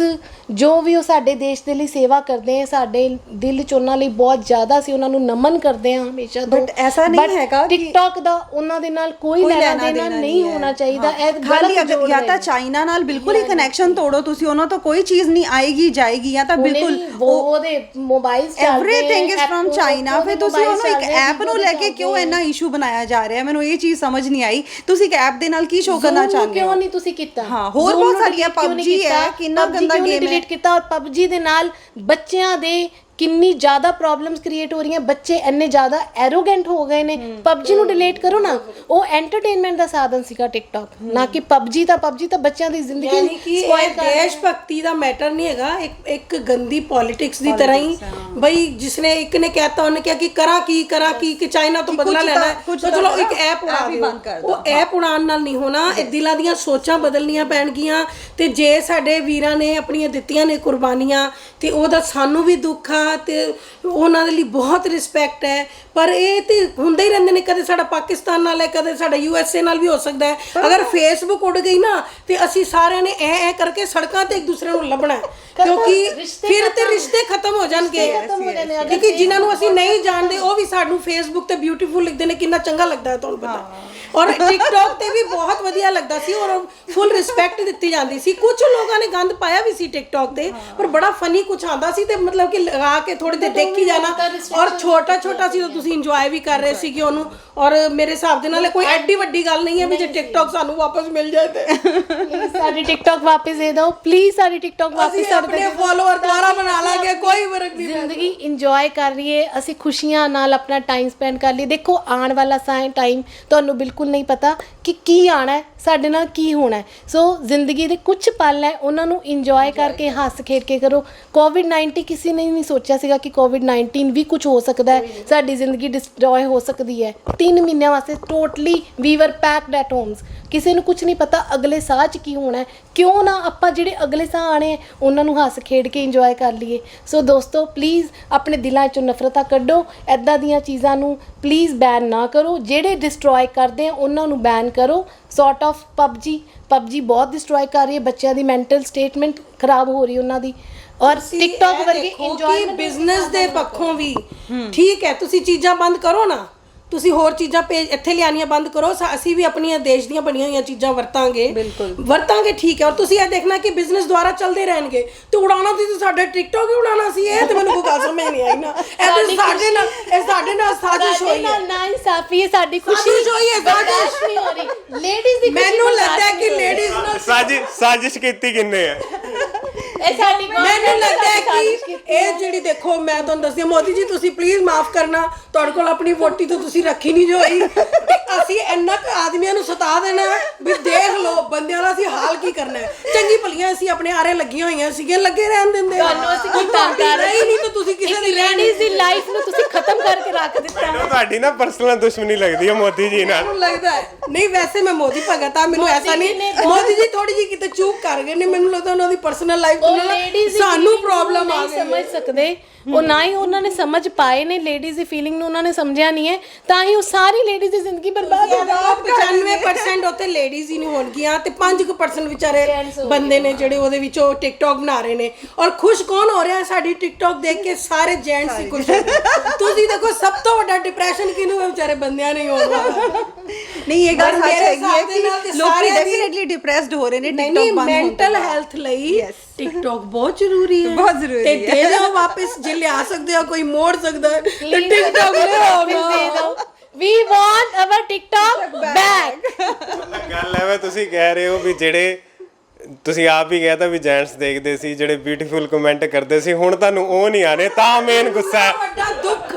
ਜੋ ਵੀ ਉਹ ਸਾਡੇ ਦੇਸ਼ ਦੇ ਲਈ ਸੇਵਾ ਕਰਦੇ ਹੈ, ਸਾਡੇ ਦਿਲ 'ਚ ਉਹਨਾਂ ਲਈ ਬਹੁਤ ਜ਼ਿਆਦਾ ਅਸੀਂ ਉਹਨਾਂ ਨੂੰ ਨਮਨ ਕਰਦੇ ਹਾਂ ਹਮੇਸ਼ਾ ਤੋਂ। ਬਟ ਐਸਾ ਨਹੀਂ ਹੈਗਾ ਕਿ ਟਿਕਟੌਕ ਦਾ ਉਹਨਾਂ ਦੇ ਨਾਲ ਕੋਈ ਲੈਣਾ ਦੇਣਾ ਨਹੀਂ ਹੋਣਾ ਚਾਹੀਦਾ। ਇਹ ਖਾਲੀ ਗਲਤ ਜਾਂ ਤਾਂ ਚਾਈਨਾ ਨਾਲ ਬਿਲਕੁਲ ਹੀ ਕਨੈਕਸ਼ਨ ਤੋੜੋ ਤੁਸੀਂ, ਉਹਨਾਂ ਤੋਂ ਕੋਈ ਚੀਜ਼ ਨਹੀਂ ਆਏਗੀ ਜਾਏਗੀ, ਜਾਂ ਤਾਂ ਬਿਲਕੁਲ ਉਹਦੇ mobiles everything is firm China. ਫਿਰ ਤੁਸੀਂ ਉਹਨੂੰ ਇੱਕ ਐਪ ਨੂੰ ਲੈ ਕੇ ਕਿਉਂ ਇੰਨਾ ਇਸ਼ੂ ਬਣਾਇਆ ਜਾ ਰਿਹਾ? ਮੈਨੂੰ ਇਹ ਚੀਜ਼ ਸਮਝ ਨਹੀਂ ਆਈ। ਤੁਸੀਂ ਇੱਕ ਐਪ ਦੇ ਨਾਲ ਕੀ ਸ਼ੋਅ ਕਰਨਾ ਚਾਹੁੰਦੇ ਹੋ? ਕਿਉਂ ਨਹੀਂ ਤੁਸੀਂ ਕੀਤਾ? ਹਾਂ, ਹੋਰ ਬਹੁਤ ਸਾਰੀਆਂ PUBG ਹੈ, ਕਿੰਨਾ ਗੰਦਾ ਗੇਮ ਹੈ। ਡਿਲੀਟ ਕੀਤਾ। ਔਰ PUBG ਦੇ ਨਾਲ ਬੱਚਿਆਂ ਦੇ ਕਿੰਨੀ ਜ਼ਿਆਦਾ ਪ੍ਰੋਬਲਮਸ ਕ੍ਰੀਏਟ ਹੋ ਰਹੀਆਂ। ਬੱਚੇ ਇੰਨੇ ਜ਼ਿਆਦਾ ਐਰੋਗੈਂਟ ਹੋ ਗਏ ਨੇ। PUBG ਨੂੰ ਡਿਲੀਟ ਕਰੋ ਨਾ। ਉਹ ਐਂਟਰਟੇਨਮੈਂਟ ਦਾ ਸਾਧਨ ਸੀਗਾ ਟਿਕਟੌਕ, ਨਾ ਕਿ PUBG ਤਾਂ ਬੱਚਿਆਂ ਦੀ ਜ਼ਿੰਦਗੀ ਯਾਨੀ ਕਿ ਸਪੋਇਲ ਕਰ ਦੇਸ਼ ਭਗਤੀ ਦਾ ਮੈਟਰ ਨਹੀਂ ਹੈਗਾ, ਇੱਕ ਗੰਦੀ ਪੋਲਿਟਿਕਸ ਦੀ ਤਰ੍ਹਾਂ ਹੀ। ਬਈ ਜਿਸਨੇ ਇੱਕ ਨੇ ਕਹਿਤਾ, ਉਹਨੇ ਕਿਹਾ ਕਿ ਕਰਾਂ ਕੀ ਕਿ ਚਾਈਨਾ ਤੋਂ ਬਦਲਾ ਲੈਣਾ ਹੈ, ਤਾਂ ਚਲੋ ਇੱਕ ਐਪ ਉਡਾ ਦਿਓ। ਉਹ ਐਪ ਉਡਾਉਣ ਨਾਲ ਨਹੀਂ ਹੋਣਾ। ਇਹ ਦਿਲਾਂ ਦੀਆਂ ਸੋਚਾਂ ਬਦਲਣੀਆਂ ਪੈਣਗੀਆਂ। ਤੇ ਜੇ ਸਾਡੇ ਵੀਰਾਂ ਨੇ ਆਪਣੀਆਂ ਦਿੱਤੀਆਂ ਨੇ ਕੁਰਬਾਨੀਆਂ, ਤੇ ਉਹਦਾ ਸਾਨੂੰ ਵੀ ਦੁੱਖ ਆ ਤੇ ਉਹਨਾਂ ਦੇ ਲਈ ਬਹੁਤ ਰਿਸਪੈਕਟ ਹੈ। ਪਰ ਇਹ ਤੇ ਹੁੰਦੇ ਹੀ ਰਹਿੰਦੇ ਨੇ, ਕਦੇ ਸਾਡਾ ਪਾਕਿਸਤਾਨ ਨਾਲ ਹੈ, ਕਦੇ ਸਾਡਾ USA ਨਾਲ ਵੀ ਹੋ ਸਕਦਾ ਹੈ। ਅਗਰ ਫੇਸਬੁੱਕ ਉੱਡ ਗਈ ਨਾ, ਤੇ ਅਸੀਂ ਸਾਰਿਆਂ ਨੇ ਐ ਕਰਕੇ ਸੜਕਾਂ ਤੇ ਇੱਕ ਦੂਸਰੇ ਨੂੰ ਲੱਭਣਾ ਹੈ, ਕਿਉਂਕਿ ਫਿਰ ਤੇ ਰਿਸ਼ਤੇ ਖਤਮ ਹੋ ਜਾਣਗੇ। ਕਿਉਂਕਿ ਜਿਨ੍ਹਾਂ ਨੂੰ ਅਸੀਂ ਨਹੀਂ ਜਾਣਦੇ ਉਹ ਵੀ ਸਾਨੂੰ ਫੇਸਬੁੱਕ ਤੇ ਬਿਊਟੀਫੁਲ ਲਿਖਦੇ ਨੇ, ਕਿੰਨਾ ਚੰਗਾ ਲੱਗਦਾ ਹੈ ਤੁਹਾਨੂੰ ਪਤਾ। ਔਰ ਟਿਕਟੌਕ ਤੇ ਵੀ ਬਹੁਤ ਵਧੀਆ ਲੱਗਦਾ ਸੀ ਔਰ ਫੁੱਲ ਰਿਸਪੈਕਟ ਦਿੱਤੀ ਜਾਂਦੀ ਸੀ। ਕੁਝ ਲੋਕਾਂ ਨੇ ਗੰਦ ਪਾਇਆ ਵੀ ਸੀ ਟਿਕਟੌਕ ਤੇ, ਪਰ ਬੜਾ ਫਨੀ ਕੁਝ ਆਉਂਦਾ ਸੀ ਤੇ ਮਤਲਬ ਕਿ ਲਗਾ ਕੇ ਥੋੜੀ ਦੇਰ ਦੇਖੀ ਜਾਣਾ। ਔਰ ਛੋਟਾ ਸੀ ਤਾਂ ਤੁਸੀਂ ਇੰਜੋਏ ਵੀ ਕਰ ਰਹੇ ਸੀ ਕਿ ਉਹਨੂੰ। ਔਰ ਮੇਰੇ ਹਿਸਾਬ ਦੇ ਨਾਲ ਕੋਈ ਐਡੀ ਵੱਡੀ ਗੱਲ ਨਹੀਂ ਹੈ ਵੀ ਜੇ ਟਿਕਟੌਕ ਸਾਨੂੰ ਵਾਪਸ ਮਿਲ ਜਾਏ ਤੇ। ਸਾਡੀ ਟਿਕਟੌਕ ਵਾਪਸ ਦੇ ਦਿਓ ਪਲੀਜ਼, ਸਾਡੀ ਟਿਕਟੌਕ ਵਾਪਸ ਆਵੇ। ਆਪਣੇ ਫੋਲੋਅਰ ਦੁਆਰਾ ਬਣਾ ਲਾਂਗੇ, ਕੋਈ ਫਰਕ ਨਹੀਂ ਪੈਂਦਾ। ਜ਼ਿੰਦਗੀ ਇੰਜੋਏ ਕਰ ਲਈਏ, ਅਸੀਂ ਖੁਸ਼ੀਆਂ ਨਾਲ ਆਪਣਾ ਟਾਈਮ ਸਪੈਂਡ ਕਰ ਲਈਏ। ਦੇਖੋ ਆਉਣ ਵਾਲਾ ਟਾਈਮ ਤੁਹਾਨੂੰ ਬਿਲਕੁਲ ਨਹੀਂ ਪਤਾ ਕਿ ਕੀ ਆਣਾ ਹੈ, ਸਾਡੇ ਨਾਲ ਕੀ ਹੋਣਾ ਹੈ। ਸੋ ਜ਼ਿੰਦਗੀ ਦੇ ਕੁਝ ਪਲ ਹੈ, ਉਹਨਾਂ ਨੂੰ ਇੰਜੋਏ ਕਰਕੇ ਹੱਸ ਖੇਡ ਕੇ ਕਰੋ। ਕੋਵਿਡ-19 ਕਿਸੇ ਨੇ ਨਹੀਂ ਸੋਚਿਆ ਸੀਗਾ ਕਿ ਕੋਵਿਡ-19 ਵੀ ਕੁਝ ਹੋ ਸਕਦਾ ਹੈ, ਸਾਡੀ ਜ਼ਿੰਦਗੀ ਡਿਸਟਰੋਏ ਹੋ ਸਕਦੀ ਹੈ। 3 ਮਹੀਨਿਆਂ ਵਾਸਤੇ ਟੋਟਲੀ ਵੀ ਵਰ ਪੈਕਡ ਐਟ ਹੋਮਸ। ਕਿਸੇ ਨੂੰ ਕੁਝ ਨਹੀਂ ਪਤਾ ਅਗਲੇ ਸਾਹ 'ਚ ਕੀ ਹੋਣਾ ਹੈ। ਕਿਉਂ ਨਾ ਆਪਾਂ ਜਿਹੜੇ ਅਗਲੇ ਸਾਹ ਆਣੇ ਉਹਨਾਂ ਨੂੰ ਹੱਸ ਖੇਡ ਕੇ ਇੰਜੋਏ ਕਰ ਲਈਏ। ਸੋ ਦੋਸਤੋ ਪਲੀਜ਼ ਆਪਣੇ ਦਿਲਾਂ 'ਚੋਂ ਨਫ਼ਰਤਾਂ ਕੱਢੋ, ਐਦਾਂ ਦੀਆਂ ਚੀਜ਼ਾਂ ਨੂੰ ਪਲੀਜ਼ ਬੈਨ ਨਾ ਕਰੋ। ਜਿਹੜੇ ਡਿਸਟਰੋਏ ਕਰਦੇ ਆ ਉਹਨਾਂ ਨੂੰ ਬੈਨ ਕਰੋ। ਸੌਰਟ ਆਫ ਪਬਜੀ ਬਹੁਤ ਡਿਸਟਰੋਏ ਕਰ ਰਹੀ ਹੈ, ਬੱਚਿਆਂ ਦੀ ਮੈਂਟਲ ਸਟੇਟਮੈਂਟ ਖਰਾਬ ਹੋ ਰਹੀ ਉਹਨਾਂ ਦੀ। ਔਰ ਟਿਕਟੌਕ ਵਰਗੇ ਇੰਜੋਇਮੈਂਟ ਬਿਜ਼ਨਸ ਦੇ ਪੱਖੋਂ ਵੀ ਠੀਕ ਹੈ, ਤੁਸੀਂ ਚੀਜ਼ਾਂ ਬੰਦ ਕਰੋ ਨਾ, ਤੁਸੀਂ ਹੋਰ ਚੀਜ਼ਾਂ ਇੱਥੇ ਲਿਆਉਣੀਆਂ ਬੰਦ ਕਰੋ। ਅਸੀਂ ਵੀ ਆਪਣੀਆਂ ਦੇਸ਼ ਦੀਆਂ ਬਣੀਆਂ ਹੋਈਆਂ ਚੀਜ਼ਾਂ ਵਰਤਾਂਗੇ ਠੀਕ ਹੈ। ਔਰ ਤੁਸੀਂ ਇਹ ਦੇਖਣਾ ਕਿ ਬਿਜ਼ਨਸ ਦੁਆਰਾ ਚੱਲਦੇ ਰਹਿਣਗੇ ਤੇ ਉਡਾਉਣਾ ਤੁਸੀਂ ਸਾਡਾ ਟਿਕਟੌਕ ਹੀ ਉਡਾਉਣਾ ਸੀ। ਇਹ ਤੇ ਮੈਨੂੰ ਕੋਈ ਗੱਲ ਸਮਝ ਨਹੀਂ ਆਈ ਨਾ। ਇਹ ਸਾਡੇ ਨਾਲ ਸਾਜ਼ਿਸ਼ ਹੋਈ ਹੈ, ਨਾ ਇਨਸਾਫੀ ਹੈ, ਸਾਡੀ ਖੁਸ਼ੀ ਹੋਈ ਹੈ, ਬਰਦਾਸ਼ਤ ਨਹੀਂ ਹੋ ਰਹੀ। ਲੇਡੀਜ਼ ਦੀ ਮੈਨੂੰ ਲੱਗਦਾ ਹੈ ਕਿ ਲੇਡੀਜ਼ ਨਾਲ ਸਾਜ਼ਿਸ਼ ਕੀਤੀ ਕਿੰਨੇ ਹੈ? ਇਹ ਸਾਡੀ ਮੈਨੂੰ ਲੱਗਦਾ ਹੈ ਕਿ ਇਹ ਜਿਹੜੀ ਦੇਖੋ ਮੈਂ ਤੁਹਾਨੂੰ ਦੱਸਿਆ, ਮੋਦੀ ਜੀ ਤੁਸੀਂ ਪਲੀਜ਼ ਮਾਫ ਕਰਨਾ, ਤੁਹਾਡੇ ਕੋਲ ਆਪਣੀ ਵੋਟੀ ਤੋਂ ਤੁਸੀਂ ਰੱਖੀ ਨਹੀਂ ਜੋਈ ਤੇ ਅਸੀਂ ਇੰਨਾ ਕੁ ਆਦਮੀਆਂ ਨੂੰ ਸਤਾ ਦੇਣਾ ਵੀ ਦੇਖ ਲਓ ਬੰਦਿਆਂ ਦਾ ਅਸੀਂ ਹਾਲ ਕੀ ਕਰਨਾ ਹੈ। ਚੰਗੀ ਭਲੀਆਂ ਅਸੀਂ ਆਪਣੇ ਆਰੇ ਲੱਗੀਆਂ ਹੋਈਆਂ ਸੀਗੀਆਂ, ਲੱਗੇ ਰਹਿਣ ਦਿੰਦੇ ਤੁਹਾਨੂੰ ਅਸੀਂ ਕੀ ਤੰਗ ਕਰ ਰਹੇ ਨਹੀਂ ਤਾਂ ਤੁਸੀਂ ਕਿਸੇ ਦੀ ਲੇਡੀਜ਼ ਦੀ ਲਾਈਫ ਨੂੰ ਤੁਸੀਂ ਖਤਮ ਕਰਕੇ ਰੱਖ ਦਿੱਤਾ। ਤੁਹਾਡੀ ਨਾ ਪਰਸਨਲ ਦੁਸ਼ਮਣੀ ਲੱਗਦੀ ਹੈ ਮੋਦੀ ਜੀ ਨਾਲ। ਮੈਨੂੰ ਲੱਗਦਾ ਹੈ ਨਹੀਂ, ਵੈਸੇ ਮੈਂ ਮੋਦੀ ਭਗਤ ਆ, ਮੈਨੂੰ ਐਸਾ ਨਹੀਂ। ਮੋਦੀ ਜੀ ਥੋੜੀ ਜਿਹੀ ਕਿਤੇ ਚੂਕ ਕਰ ਗਏ ਨੇ, ਮੈਨੂੰ ਲੱਗਦਾ ਉਹਨਾਂ ਦੀ ਪਰਸਨਲ ਲਾਈਫ ਸਾਨੂੰ ਪ੍ਰੋਬਲਮ ਆ ਗਈ। ਸਮਝ ਸਕਦੇ ਉਹ ਨਾ ਹੀ ਉਹਨਾਂ ਨੇ ਸਮਝ ਪਾਏ ਨੇ ਲੇਡੀਜ਼ ਦੀ ਫੀਲਿੰਗ ਨੂੰ, ਉਹਨਾਂ ਨੇ ਸਮਝਿਆ ਨਹੀਂ ਹੈ, ਤਾਂ ਹੀ ਉਹ ਸਾਰੀ ਲੇਡੀਜ਼ ਦੀ ਜ਼ਿੰਦਗੀ ਬਰਬਾਦ ਹੋ ਗਈ। 95% ਉੱਥੇ ਲੇਡੀਜ਼ ਹੀ ਨਹੀਂ ਹੋਣਗੀਆਂ ਤੇ 5% ਵਿਚਾਰੇ ਬੰਦੇ ਨੇ ਜਿਹੜੇ ਉਹਦੇ ਵਿੱਚੋਂ ਟਿਕਟੌਕ ਬਣਾ ਰਹੇ ਨੇ। ਔਰ ਖੁਸ਼ ਕੌਣ ਹੋ ਰਿਹਾ ਸਾਡੀ ਟਿਕਟੌਕ ਦੇਖ ਕੇ? ਸਾਰੇ ਜੈਂਟਸ ਹੀ ਖੁਸ਼ ਹੋ ਰਹੇ। ਤੁਸੀਂ ਦੇਖੋ ਸਭ ਤੋਂ ਵੱਡਾ ਡਿਪਰੈਸ਼ਨ ਕਿਹਨੂੰ ਹੈ? ਵਿਚਾਰੇ ਬੰਦਿਆਂ ਨੇ ਹੋਣ ਵਾਲਾ। ਨਹੀਂ ਇਹ ਗੱਲ ਸੱਚ ਹੈਗੀ ਹੈ ਕਿ ਲੋਕੀ ਡੈਫੀਨਿਟਲੀ ਡਿਪਰੈਸਡ ਹੋ ਰਹੇ ਨੇ ਟਿਕਟੌਕ ਬੰਦ ਹੋਣ ਤੋਂ। ਮੈਂਟਲ ਹੈਲਥ ਲਈ ਟਿਕਟੌਕ ਬਹੁਤ ਜ਼ਰੂਰੀ ਹੈ, ਬਹੁਤ ਜ਼ਰੂਰੀ ਤੇ ਦੇ ਦਿਓ ਵਾਪਸ, ਜੇ ਲਿਆ ਸਕਦੇ ਹੋ, ਕੋਈ ਮੋੜ ਸਕਦਾ ਹੈ ਤੇ ਟਿਕਟੌਕ ਲਿਆਓ ਨਾ। We want our TikTok back. ਗੱਲ ਹੈ ਵੇ ਤੁਸੀਂ ਕਹਿ ਰਹੇ ਹੋ ਵੀ ਜਿਹੜੇ ਤੁਸੀਂ ਆਪ ਹੀ ਕਹਿਤਾ ਵੀ ਜੈਂਟਸ ਦੇਖਦੇ ਸੀ ਜਿਹੜੇ ਬਿਊਟੀਫੁਲ ਕਮੈਂਟ ਕਰਦੇ ਸੀ, ਹੁਣ ਤੁਹਾਨੂੰ ਉਹ ਨਹੀਂ ਆਣੇ, ਤਾਂ ਮੇਨ ਗੁੱਸਾ ਹੈ। ਵੱਡਾ ਦੁੱਖ,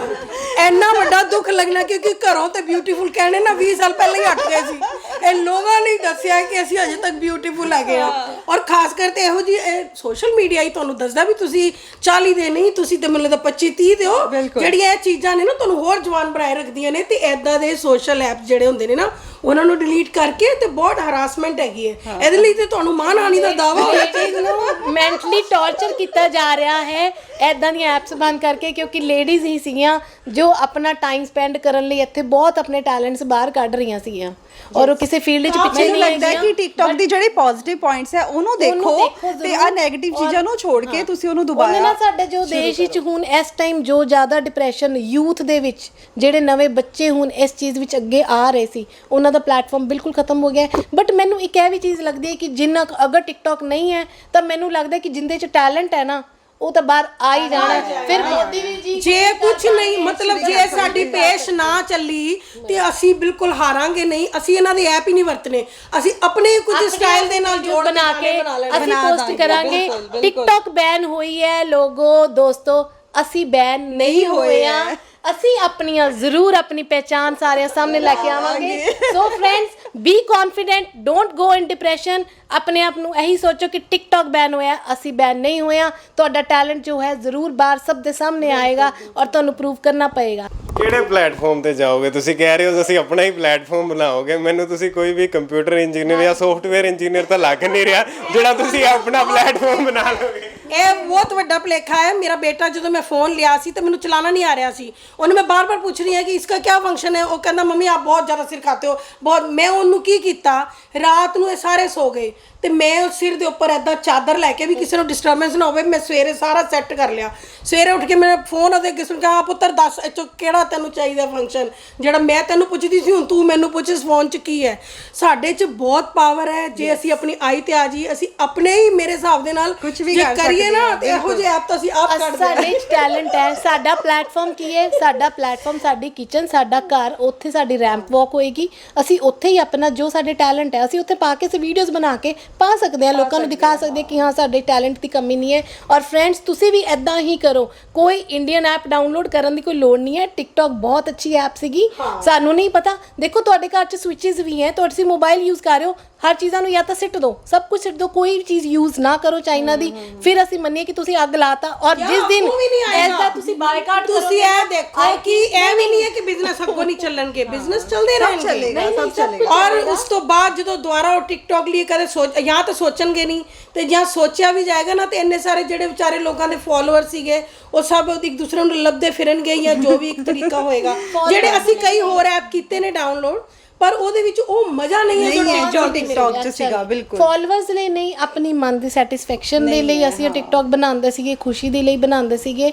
ਇੰਨਾ ਵੱਡਾ ਦੁੱਖ ਲੱਗਣਾ ਕਿਉਂਕਿ ਘਰੋਂ ਤੇ ਬਿਊਟੀਫੁਲ ਕਹਿਣੇ ਨਾ 20 ਸਾਲ ਪਹਿਲਾਂ ਹੀ ਹਟ ਗਏ ਸੀ। ਇਹ ਲੋਕਾਂ ਨੇ ਦੱਸਿਆ ਕਿ ਅਸੀਂ ਅਜੇ ਤੱਕ ਬਿਊਟੀਫੁਲ ਹੈਗੇ ਆ। ਔਰ ਖਾਸ ਕਰਕੇ ਇਹੋ ਜੀ ਸੋਸ਼ਲ ਮੀਡੀਆ ਹੀ ਤੁਹਾਨੂੰ ਦੱਸਦਾ ਵੀ ਤੁਸੀਂ 40 ਦੇ ਨਹੀਂ, ਤੁਸੀਂ ਤੇ ਮੈਨੂੰ ਲੱਗਦਾ 25-30 ਦੇ ਹੋ। ਜਿਹੜੀਆਂ ਇਹ ਚੀਜ਼ਾਂ ਨੇ ਨਾ ਤੁਹਾਨੂੰ ਹੋਰ ਜਵਾਨ ਬਣਾਏ ਰੱਖਦੀਆਂ ਨੇ, ਤੇ ਐਦਾਂ ਦੇ ਸੋਸ਼ਲ ਐਪ ਜਿਹੜੇ ਹੁੰਦੇ ਨੇ ਨਾ ਉਹਨਾਂ ਨੂੰ ਡਿਲੀਟ ਕਰਕੇ ਤੇ ਬਹੁਤ ਹਰਾਸਮੈਂਟ ਹੈਗੀ ਹੈ। ਇਹਦੇ ਲਈ ਤੇ ਤੁਹਾਨੂੰ ਮਾਨਹਾਨੀ ਦਾ ਦਾਵਾ ਹੋਣਾ ਚਾਹੀਦਾ ਨਾ। ਮੈਂਟਲੀ ਟੌਰਚਰ ਕੀਤਾ ਜਾ ਰਿਹਾ ਹੈ ਐਦਾਂ ਦੀਆਂ ਐਪਸ ਬੰਦ ਕਰਕੇ, ਕਿਉਂਕਿ ਲੇਡੀਜ਼ ਹੀ ਸੀਗੀਆਂ ਜੋ ਆਪਣਾ ਟਾਈਮ ਸਪੈਂਡ ਕਰਨ ਲਈ ਇੱਥੇ ਬਹੁਤ ਆਪਣੇ ਟੈਲੈਂਟਸ ਬਾਹਰ ਕੱਢ ਰਹੀਆਂ ਸੀਗੀਆਂ, ਔਰ ਉਹ ਕਿਸੇ ਫੀਲਡ 'ਚ ਪਿੱਛੇ ਨਹੀਂ ਲੱਗਦਾ ਕਿ ਟਿਕਟੌਕ ਦੀ ਜਿਹੜੇ ਪੋਜ਼ਿਟਿਵ ਪੁਆਇੰਟਸ ਹੈ ਉਹਨੂੰ ਦੇਖੋ ਤੇ ਆ ਨੈਗੇਟਿਵ ਚੀਜ਼ਾਂ ਨੂੰ ਛੋੜ ਕੇ ਤੁਸੀਂ ਉਹਨੂੰ ਦੁਬਾਰਾ। ਨਾ ਸਾਡੇ ਜੋ ਦੇਸ਼ ਵਿੱਚ ਹੁਣ ਇਸ ਟਾਈਮ ਜੋ ਜ਼ਿਆਦਾ ਡਿਪਰੈਸ਼ਨ ਯੂਥ ਦੇ ਵਿੱਚ, ਜਿਹੜੇ ਨਵੇਂ ਬੱਚੇ ਹੁਣ ਇਸ ਚੀਜ਼ ਵਿੱਚ ਅੱਗੇ ਆ ਰਹੇ ਸੀ, ਉਹਨਾਂ ਦਾ ਪਲੇਟਫਾਰਮ ਬਿਲਕੁਲ ਖਤਮ ਹੋ ਗਿਆ। ਬਟ ਮੈਨੂੰ ਇੱਕ ਇਹ ਵੀ ਚੀਜ਼ ਲੱਗਦੀ ਹੈ ਕਿ ਜਿੰਨਾ ਅਗਰ ਟਿਕਟੌਕ ਨਹੀਂ ਹੈ ਤਾਂ ਮੈਨੂੰ ਲੱਗਦਾ ਕਿ ਜਿੰਦੇ 'ਚ ਟੈਲੈਂਟ ਹੈ ਨਾ ਉਹ ਤਾਂ ਬਾਹਰ ਆ ਹੀ ਜਾਣਾ। ਫਿਰ ਮੋਦੀ ਵੀ ਜੀ ਜੇ ਕੁਝ ਨਹੀਂ, ਮਤਲਬ ਜੇ ਸਾਡੀ ਪੇਸ਼ ਨਾ ਚੱਲੀ ਤੇ ਅਸੀਂ ਬਿਲਕੁਲ ਹਾਰਾਂਗੇ ਨਹੀਂ। ਅਸੀਂ ਇਹਨਾਂ ਦੇ ਐਪ ਹੀ ਨਹੀਂ ਵਰਤਨੇ, ਅਸੀਂ ਆਪਣੇ ਕੁਝ ਸਟਾਈਲ ਦੇ ਨਾਲ ਜੋੜ ਬਣਾ ਕੇ ਅਸੀਂ ਪੋਸਟ ਕਰਾਂਗੇ। ਟਿਕਟੌਕ ਬੈਨ ਹੋਈ ਹੈ ਲੋਗੋ, ਦੋਸਤੋ ਅਸੀਂ ਬੈਨ ਨਹੀਂ ਹੋਏ ਆ। ਅਸੀਂ ਆਪਣੀਆਂ ਜ਼ਰੂਰ ਆਪਣੀ ਪਹਿਚਾਨ ਸਾਰਿਆਂ ਸਾਹਮਣੇ ਲੈ ਕੇ ਆਵਾਂਗੇ। ਸੋ friends B confident, don't go in depression. ਆਪਣੇ ਆਪ ਨੂੰ ਇਹੀ ਸੋਚੋ ਕਿ ਟਿਕਟੌਕ ਬੈਨ ਹੋਇਆ, ਅਸੀਂ ਬੈਨ ਨਹੀਂ ਹੋਇਆ। ਤੁਹਾਡਾ ਟੈਲੈਂਟ ਜੋ ਹੈ ਜ਼ਰੂਰ ਬਾਹਰ ਸਭ ਦੇ ਸਾਹਮਣੇ ਆਏਗਾ ਔਰ ਤੁਹਾਨੂੰ ਪ੍ਰੂਵ ਕਰਨਾ ਪਏਗਾ। ਕਿਹੜੇ ਪਲੇਟਫਾਰਮ ਤੇ ਜਾਓਗੇ? ਤੁਸੀਂ ਕਹਿ ਰਹੇ ਹੋ ਤੁਸੀਂ ਆਪਣਾ ਹੀ ਪਲੇਟਫਾਰਮ ਬਣਾਓਗੇ। ਮੈਨੂੰ ਤੁਸੀਂ ਕੋਈ ਵੀ ਕੰਪਿਊਟਰ ਇੰਜੀਨੀਅਰ ਜਾਂ ਸੌਫਟਵੇਅਰ ਇੰਜੀਨੀਅਰ ਤਾਂ ਲੱਗ ਨਹੀਂ ਰਿਹਾ ਜਿਹੜਾ ਤੁਸੀਂ ਆਪਣਾ ਪਲੇਟਫਾਰਮ ਬਣਾ ਲਓਗੇ। ਇਹ ਬਹੁਤ ਵੱਡਾ ਭੁਲੇਖਾ ਹੈ। ਮੇਰਾ ਬੇਟਾ ਜਦੋਂ ਮੈਂ ਫੋਨ ਲਿਆ ਸੀ ਤੇ ਮੈਨੂੰ ਚਲਾਣਾ ਨਹੀਂ ਆ ਰਿਹਾ ਸੀ, ਉਹਨੇ ਮੈਂ ਬਾਰ-ਬਾਰ ਪੁੱਛ ਰਹੀ ਹਾਂ ਕਿ ਇਸका क्या फंक्शन है। ਉਹ ਕਹਿੰਦਾ ਮੰਮੀ ਆਪ ਬਹੁਤ ਜ਼ਿਆਦਾ ਸਿਰ ਖਾਤੇ ਹੋ ਬਹੁਤ। ਮੈਂ ਉਹਨੂੰ ਕੀ ਕੀਤਾ, ਰਾਤ ਨੂੰ ਇਹ ਸਾਰੇ ਸੋ ਗਏ ਤੇ ਮੈਂ ਸਿਰ ਦੇ ਉੱਪਰ ਐਦਾਂ ਚਾਦਰ ਲੈ ਕੇ ਵੀ ਕਿਸੇ ਨੂੰ ਡਿਸਟਰਬੈਂਸ ਨਾ ਹੋਵੇ, ਮੈਂ ਸਵੇਰੇ ਸਾਰਾ ਸੈੱਟ ਕਰ ਲਿਆ। ਸਵੇਰੇ ਉੱਠ ਕੇ ਮੈਂ ਫੋਨ ਉਹਦੇ ਅੱਗੇ ਸੁਣ ਕੇ, ਹਾਂ ਪੁੱਤਰ ਦੱਸ ਇਹ 'ਚੋਂ ਕਿਹੜਾ ਤੈਨੂੰ ਚਾਹੀਦਾ ਫੰਕਸ਼ਨ, ਜਿਹੜਾ ਮੈਂ ਤੈਨੂੰ ਪੁੱਛਦੀ ਸੀ ਹੁਣ ਤੂੰ ਮੈਨੂੰ ਪੁੱਛ ਇਸ ਫੋਨ 'ਚ ਕੀ ਹੈ। ਸਾਡੇ 'ਚ ਬਹੁਤ ਪਾਵਰ ਹੈ ਜੇ ਅਸੀਂ ਆਪਣੀ ਆਈ ਤੇ ਆ ਜੀ। ਅਸੀਂ ਆਪਣੇ ਹੀ ਮੇਰੇ ਹਿਸਾਬ ਦੇ ਨਾਲ ਕੁਝ ਵੀ ਜੇ ਕਰ ਕਰੀਏ ਨਾ ਤੇ ਇਹੋ ਜਿਹੇ ਐਪ ਤਾਂ ਅਸੀਂ ਆਪ ਕੱਢ ਦਿੰਦੇ। ਸਾਡੇ 'ਚ ਟੈਲੈਂਟ ਹੈ। ਸਾਡਾ ਪਲੇਟਫਾਰਮ ਕੀ ਹੈ? ਸਾਡਾ ਪਲੇਟਫਾਰਮ ਸਾਡੀ ਕਿਚਨ, ਸਾਡਾ ਘਰ, ਉੱਥੇ ਸਾਡੀ ਰੈਂਪ ਵਾਕ ਹੋਏਗੀ। ਅਸੀਂ ਉੱਥੇ ਹੀ ਆਪਣਾ ਜੋ ਸਾਡੇ ਟੈਲੈਂਟ ਹੈ ਅਸੀਂ ਉੱਥੇ ਪਾ ਕੇ ਅਸੀਂ ਵੀਡੀਓਜ਼ ਬਣਾ ਕੇ ਪਾ ਸਕਦੇ ਹਾਂ, ਲੋਕਾਂ ਨੂੰ ਦਿਖਾ ਸਕਦੇ ਹਾਂ ਕਿ ਹਾਂ ਸਾਡੇ ਟੈਲੈਂਟ ਦੀ ਕਮੀ ਨਹੀਂ ਹੈ। ਔਰ ਫਰੈਂਡਸ ਤੁਸੀਂ ਵੀ ਐਦਾਂ ਹੀ ਕਰੋ, ਕੋਈ ਇੰਡੀਅਨ ਐਪ ਡਾਊਨਲੋਡ ਕਰਨ ਦੀ ਕੋਈ ਲੋੜ ਨਹੀਂ ਹੈ। ਟਿਕਟੌਕ ਬਹੁਤ ਅੱਛੀ ਐਪ ਸੀਗੀ, ਸਾਨੂੰ ਨਹੀਂ ਪਤਾ, ਦੇਖੋ ਤੁਹਾਡੇ ਘਰ 'ਚ ਸਵਿਚਸ ਵੀ ਹੈ, ਤੁਸੀਂ ਮੋਬਾਈਲ ਯੂਜ਼ ਕਰ ਰਹੇ ਹੋ, ਹਰ ਚੀਜ਼ਾਂ ਨੂੰ ਜਾਂ ਤਾਂ ਸਿੱਟ ਦਿਓ, ਸਭ ਕੁਝ ਸਿੱਟ ਦਿਓ, ਕੋਈ ਵੀ ਚੀਜ਼ ਯੂਜ਼ ਨਾ ਕਰੋ ਚਾਈਨਾ ਦੀ, ਫਿਰ ਅਸੀਂ ਮੰਨੀਏ ਕਿ ਤੁਸੀਂ ਅੱਗ ਲਾਤਾ। ਔਰ ਜਿਸ ਦਿਨ ਐਸਾ ਤੁਸੀਂ ਬਾਈਕਾਟ ਤੁਸੀਂ ਇਹ ਦੇਖੋ ਕਿ ਇਹ ਵੀ ਨਹੀਂ ਹੈ ਕਿ ਬਿਜ਼ਨਸ ਅੱਗੋਂ ਨਹੀਂ ਚੱਲਣਗੇ, ਬਿਜ਼ਨਸ ਚੱਲਦੇ ਰਹਿਣਗੇ। ਸਭ ਚੱਲੇਗਾ। ਔਰ ਉਸ ਤੋਂ ਬਾਅਦ ਜਦੋਂ ਦੁਬਾਰਾ ਉਹ ਟਿਕਟੌਕ ਲਈ ਕਦੇ ਜਾਂ ਤਾਂ ਸੋਚਣਗੇ ਨਹੀਂ, ਤੇ ਜਾਂ ਸੋਚਿਆ ਵੀ ਜਾਏਗਾ ਨਾ ਤੇ ਇੰਨੇ ਸਾਰੇ ਜਿਹੜੇ ਵਿਚਾਰੇ ਲੋਕਾਂ ਦੇ ਫਾਲੋਅਰ ਸੀਗੇ ਉਹ ਸਭ ਇੱਕ ਦੂਸਰੇ ਨੂੰ ਲੱਭਦੇ ਫਿਰਨਗੇ ਜਾਂ ਜੋ ਵੀ ਇੱਕ ਤਰੀਕਾ ਹੋਏਗਾ। ਜਿਹੜੇ ਅਸੀਂ ਕਈ ਹੋਰ ਐਪ ਕੀਤੇ ਨੇ ਡਾਊਨਲੋਡ, ਪਰ ਉਹਦੇ ਵਿੱਚ ਉਹ ਮਜ਼ਾ ਨਹੀਂ ਹੈ ਜੋ ਟਿਕਟੌਕ 'ਚ ਸੀਗਾ। ਬਿਲਕੁਲ ਫਾਲੋਅਰਸ ਲਈ ਨਹੀਂ, ਆਪਣੀ ਮਨ ਦੀ ਸੈਟੀਸਫੈਕਸ਼ਨ ਦੇ ਲਈ ਅਸੀਂ ਇਹ ਟਿਕਟੌਕ ਬਣਾਉਂਦੇ ਸੀਗੇ, ਖੁਸ਼ੀ ਦੇ ਲਈ ਬਣਾਉਂਦੇ ਸੀਗੇ।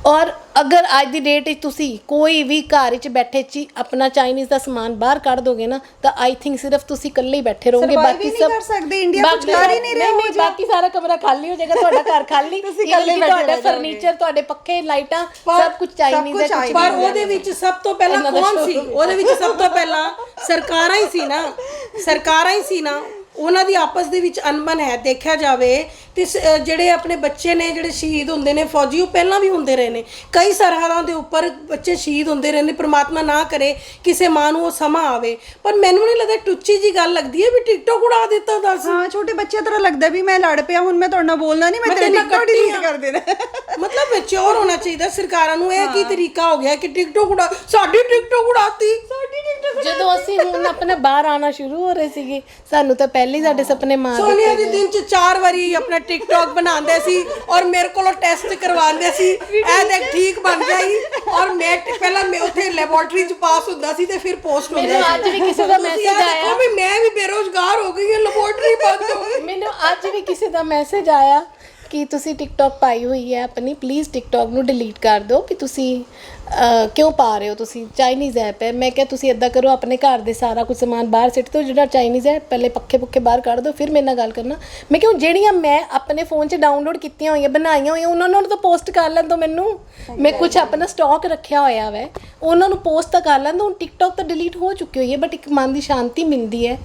ਔਰ ਅਗਰ ਅੱਜ ਦੀ ਡੇਟ ਵਿੱਚ ਤੁਸੀਂ ਕੋਈ ਵੀ ਘਰ ਵਿੱਚ ਬੈਠੇ ਚੀ ਆਪਣਾ ਚਾਈਨੀਜ਼ ਦਾ ਸਮਾਨ ਬਾਹਰ ਕੱਢ ਦੋਗੇ ਨਾ, ਤਾਂ ਆਈ ਥਿੰਕ ਸਿਰਫ ਤੁਸੀਂ ਇਕੱਲੇ ਹੀ ਬੈਠੇ ਰਹੋਗੇ, ਬਾਕੀ ਸਭ ਕਰ ਸਕਦੇ। ਇੰਡੀਆ ਕੁਝ ਕਰ ਹੀ ਨਹੀਂ ਰਿਹਾ, ਬਾਕੀ ਸਾਰਾ ਕਮਰਾ ਖਾਲੀ ਹੋ ਜਾਏਗਾ, ਤੁਹਾਡਾ ਘਰ ਖਾਲੀ, ਤੁਸੀਂ ਇਕੱਲੇ ਬੈਠੇ ਤੁਹਾਡਾ ਫਰਨੀਚਰ, ਤੁਹਾਡੇ ਪੱਖੇ, ਲਾਈਟਾਂ, ਸਭ ਕੁਝ ਚਾਈਨੀਜ਼ ਹੈ। ਪਰ ਉਹਦੇ ਵਿੱਚ ਸਭ ਤੋਂ ਪਹਿਲਾਂ ਕੌਣ ਸੀ? ਉਹਦੇ ਵਿੱਚ ਸਭ ਤੋਂ ਪਹਿਲਾਂ ਸਰਕਾਰਾਂ ਹੀ ਸੀ ਨਾ, ਸਰਕਾਰਾਂ ਹੀ ਸੀ ਨਾ। ਉਹਨਾਂ ਦੀ ਆਪਸ ਦੇ ਵਿੱਚ ਅਨਬਨ ਹੈ। ਦੇਖਿਆ ਜਾਵੇ ਤੇ ਜਿਹੜੇ ਆਪਣੇ ਬੱਚੇ ਨੇ ਜਿਹੜੇ ਸ਼ਹੀਦ ਹੁੰਦੇ ਨੇ ਫੌਜੀ, ਉਹ ਪਹਿਲਾਂ ਵੀ ਹੁੰਦੇ ਰਹੇ ਨੇ, ਕਈ ਸਰਹੱਦਾਂ ਦੇ ਉੱਪਰ ਬੱਚੇ ਸ਼ਹੀਦ ਹੁੰਦੇ ਰਹੇ ਨੇ। ਪ੍ਰਮਾਤਮਾ ਨਾ ਕਰੇ ਕਿਸੇ ਮਾਂ ਨੂੰ ਉਹ ਸਮਾਂ ਆਵੇ, ਪਰ ਮੈਨੂੰ ਨਹੀਂ ਲੱਗਦਾ, ਟੁੱਚੀ ਜੀ ਗੱਲ ਲੱਗਦੀ ਹੈ ਵੀ ਟਿਕਟੌਕ ਉਡਾ ਦਿੱਤਾ ਦੱਸ। ਹਾਂ, ਛੋਟੇ ਬੱਚਿਆਂ ਤਰ੍ਹਾਂ ਲੱਗਦਾ ਵੀ ਮੈਂ ਲੜ ਪਿਆ, ਹੁਣ ਮੈਂ ਤੁਹਾਡੇ ਨਾਲ ਬੋਲਣਾ ਨਹੀਂ, ਮੈਂ ਤੇਰੇ ਟਿਕਟੌਕ ਡਿਲੀਟ ਕਰ ਦੇਣਾ। ਮਤਲਬ ਮੈਚੁਰ ਹੋਣਾ ਚਾਹੀਦਾ ਸਰਕਾਰਾਂ ਨੂੰ। ਇਹ ਕੀ ਤਰੀਕਾ ਹੋ ਗਿਆ ਕਿ ਟਿਕਟੌਕ ਉਡਾ, ਸਾਡੀ ਟਿਕਟੌਕ ਉਡਾਤੀ, ਸਾਡੀ ਟਿਕਟੌਕ। ਜਦੋਂ ਅਸੀਂ ਹੁਣ ਆਪਣਾ ਬਾਹਰ ਆਉਣਾ ਸ਼ੁਰੂ ਹੋ ਰਹੇ ਸੀਗੇ, ਸਾਨੂੰ ਤਾਂ ਪਹਿਲੇ ਹੀ ਸਾਡੇ ਸੁਪਨੇ ਮਾਰ ਸੋਨੀਆ ਦੀ ਦਿਨ ਚ 4 ਵਾਰੀ ਆਪਣਾ ਟਿਕਟੌਕ ਬਣਾਉਂਦੇ ਸੀ ਔਰ ਮੇਰੇ ਕੋਲੋਂ ਟੈਸਟ ਕਰਵਾਉਂਦੇ ਸੀ, ਇਹ ਦੇਖ ਠੀਕ ਬਣ ਜਾਈ। ਔਰ ਮੈਂ ਪਹਿਲਾਂ ਮੈਂ ਉੱਥੇ ਲੈਬੋਰੇਟਰੀ ਚ ਪਾਸ ਹੁੰਦਾ ਸੀ ਤੇ ਫਿਰ ਪੋਸਟ ਹੁੰਦਾ ਸੀ। ਮੈਨੂੰ ਅੱਜ ਵੀ ਕਿਸੇ ਦਾ ਮੈਸੇਜ ਆਇਆ ਵੀ ਮੈਂ ਵੀ ਬੇਰੋਜ਼ਗਾਰ ਹੋ ਗਈ ਹਾਂ, ਲੈਬੋਰੇਟਰੀ ਬੰਦ ਹੋ ਗਈ। ਮੈਨੂੰ ਅੱਜ ਵੀ ਕਿਸੇ ਦਾ ਮੈਸੇਜ ਆਇਆ ਕਿ ਤੁਸੀਂ ਟਿਕਟੌਕ ਪਾਈ ਹੋਈ ਹੈ ਆਪਣੀ, ਪਲੀਜ਼ ਟਿਕਟੌਕ ਨੂੰ ਡਿਲੀਟ ਕਰ ਦਿਓ, ਕਿ ਤੁਸੀਂ ਕਿਉਂ ਪਾ ਰਹੇ ਹੋ, ਤੁਸੀਂ ਚਾਈਨੀਜ਼ ਐਪ ਹੈ। ਮੈਂ ਕਿਹਾ ਤੁਸੀਂ ਇੱਦਾਂ ਕਰੋ, ਆਪਣੇ ਘਰ ਦੇ ਸਾਰਾ ਕੁਝ ਸਮਾਨ ਬਾਹਰ ਸਿੱਟ ਦਿਓ, ਜਿਹੜਾ ਚਾਈਨੀਜ਼ ਹੈ ਪਹਿਲੇ ਪੱਖੇ ਪੁੱਖੇ ਬਾਹਰ ਕੱਢ ਦਿਓ, ਫਿਰ ਮੇਰੇ ਨਾਲ ਗੱਲ ਕਰਨਾ। ਮੈਂ ਕਿਹਾ ਜਿਹੜੀਆਂ ਮੈਂ ਆਪਣੇ ਫੋਨ 'ਚ ਡਾਊਨਲੋਡ ਕੀਤੀਆਂ ਹੋਈਆਂ, ਬਣਾਈਆਂ ਹੋਈਆਂ, ਉਹਨਾਂ ਨੂੰ ਤਾਂ ਪੋਸਟ ਕਰ ਲੈਣ ਦਿਓ ਮੈਨੂੰ। ਮੈਂ ਕੁਝ ਆਪਣਾ ਸਟਾਕ ਰੱਖਿਆ ਹੋਇਆ ਵੈ, ਉਹਨਾਂ ਨੂੰ ਪੋਸਟ ਤਾਂ ਕਰ ਲੈਣ ਦਿਓ। ਹੁਣ ਟਿਕਟੌਕ ਤਾਂ ਡਿਲੀਟ ਹੋ ਚੁੱਕੀ ਹੋਈ ਹੈ, ਬਟ ਇੱਕ ਮਨ ਦੀ ਸ਼ਾਂਤੀ ਮਿਲਦੀ ਹੈ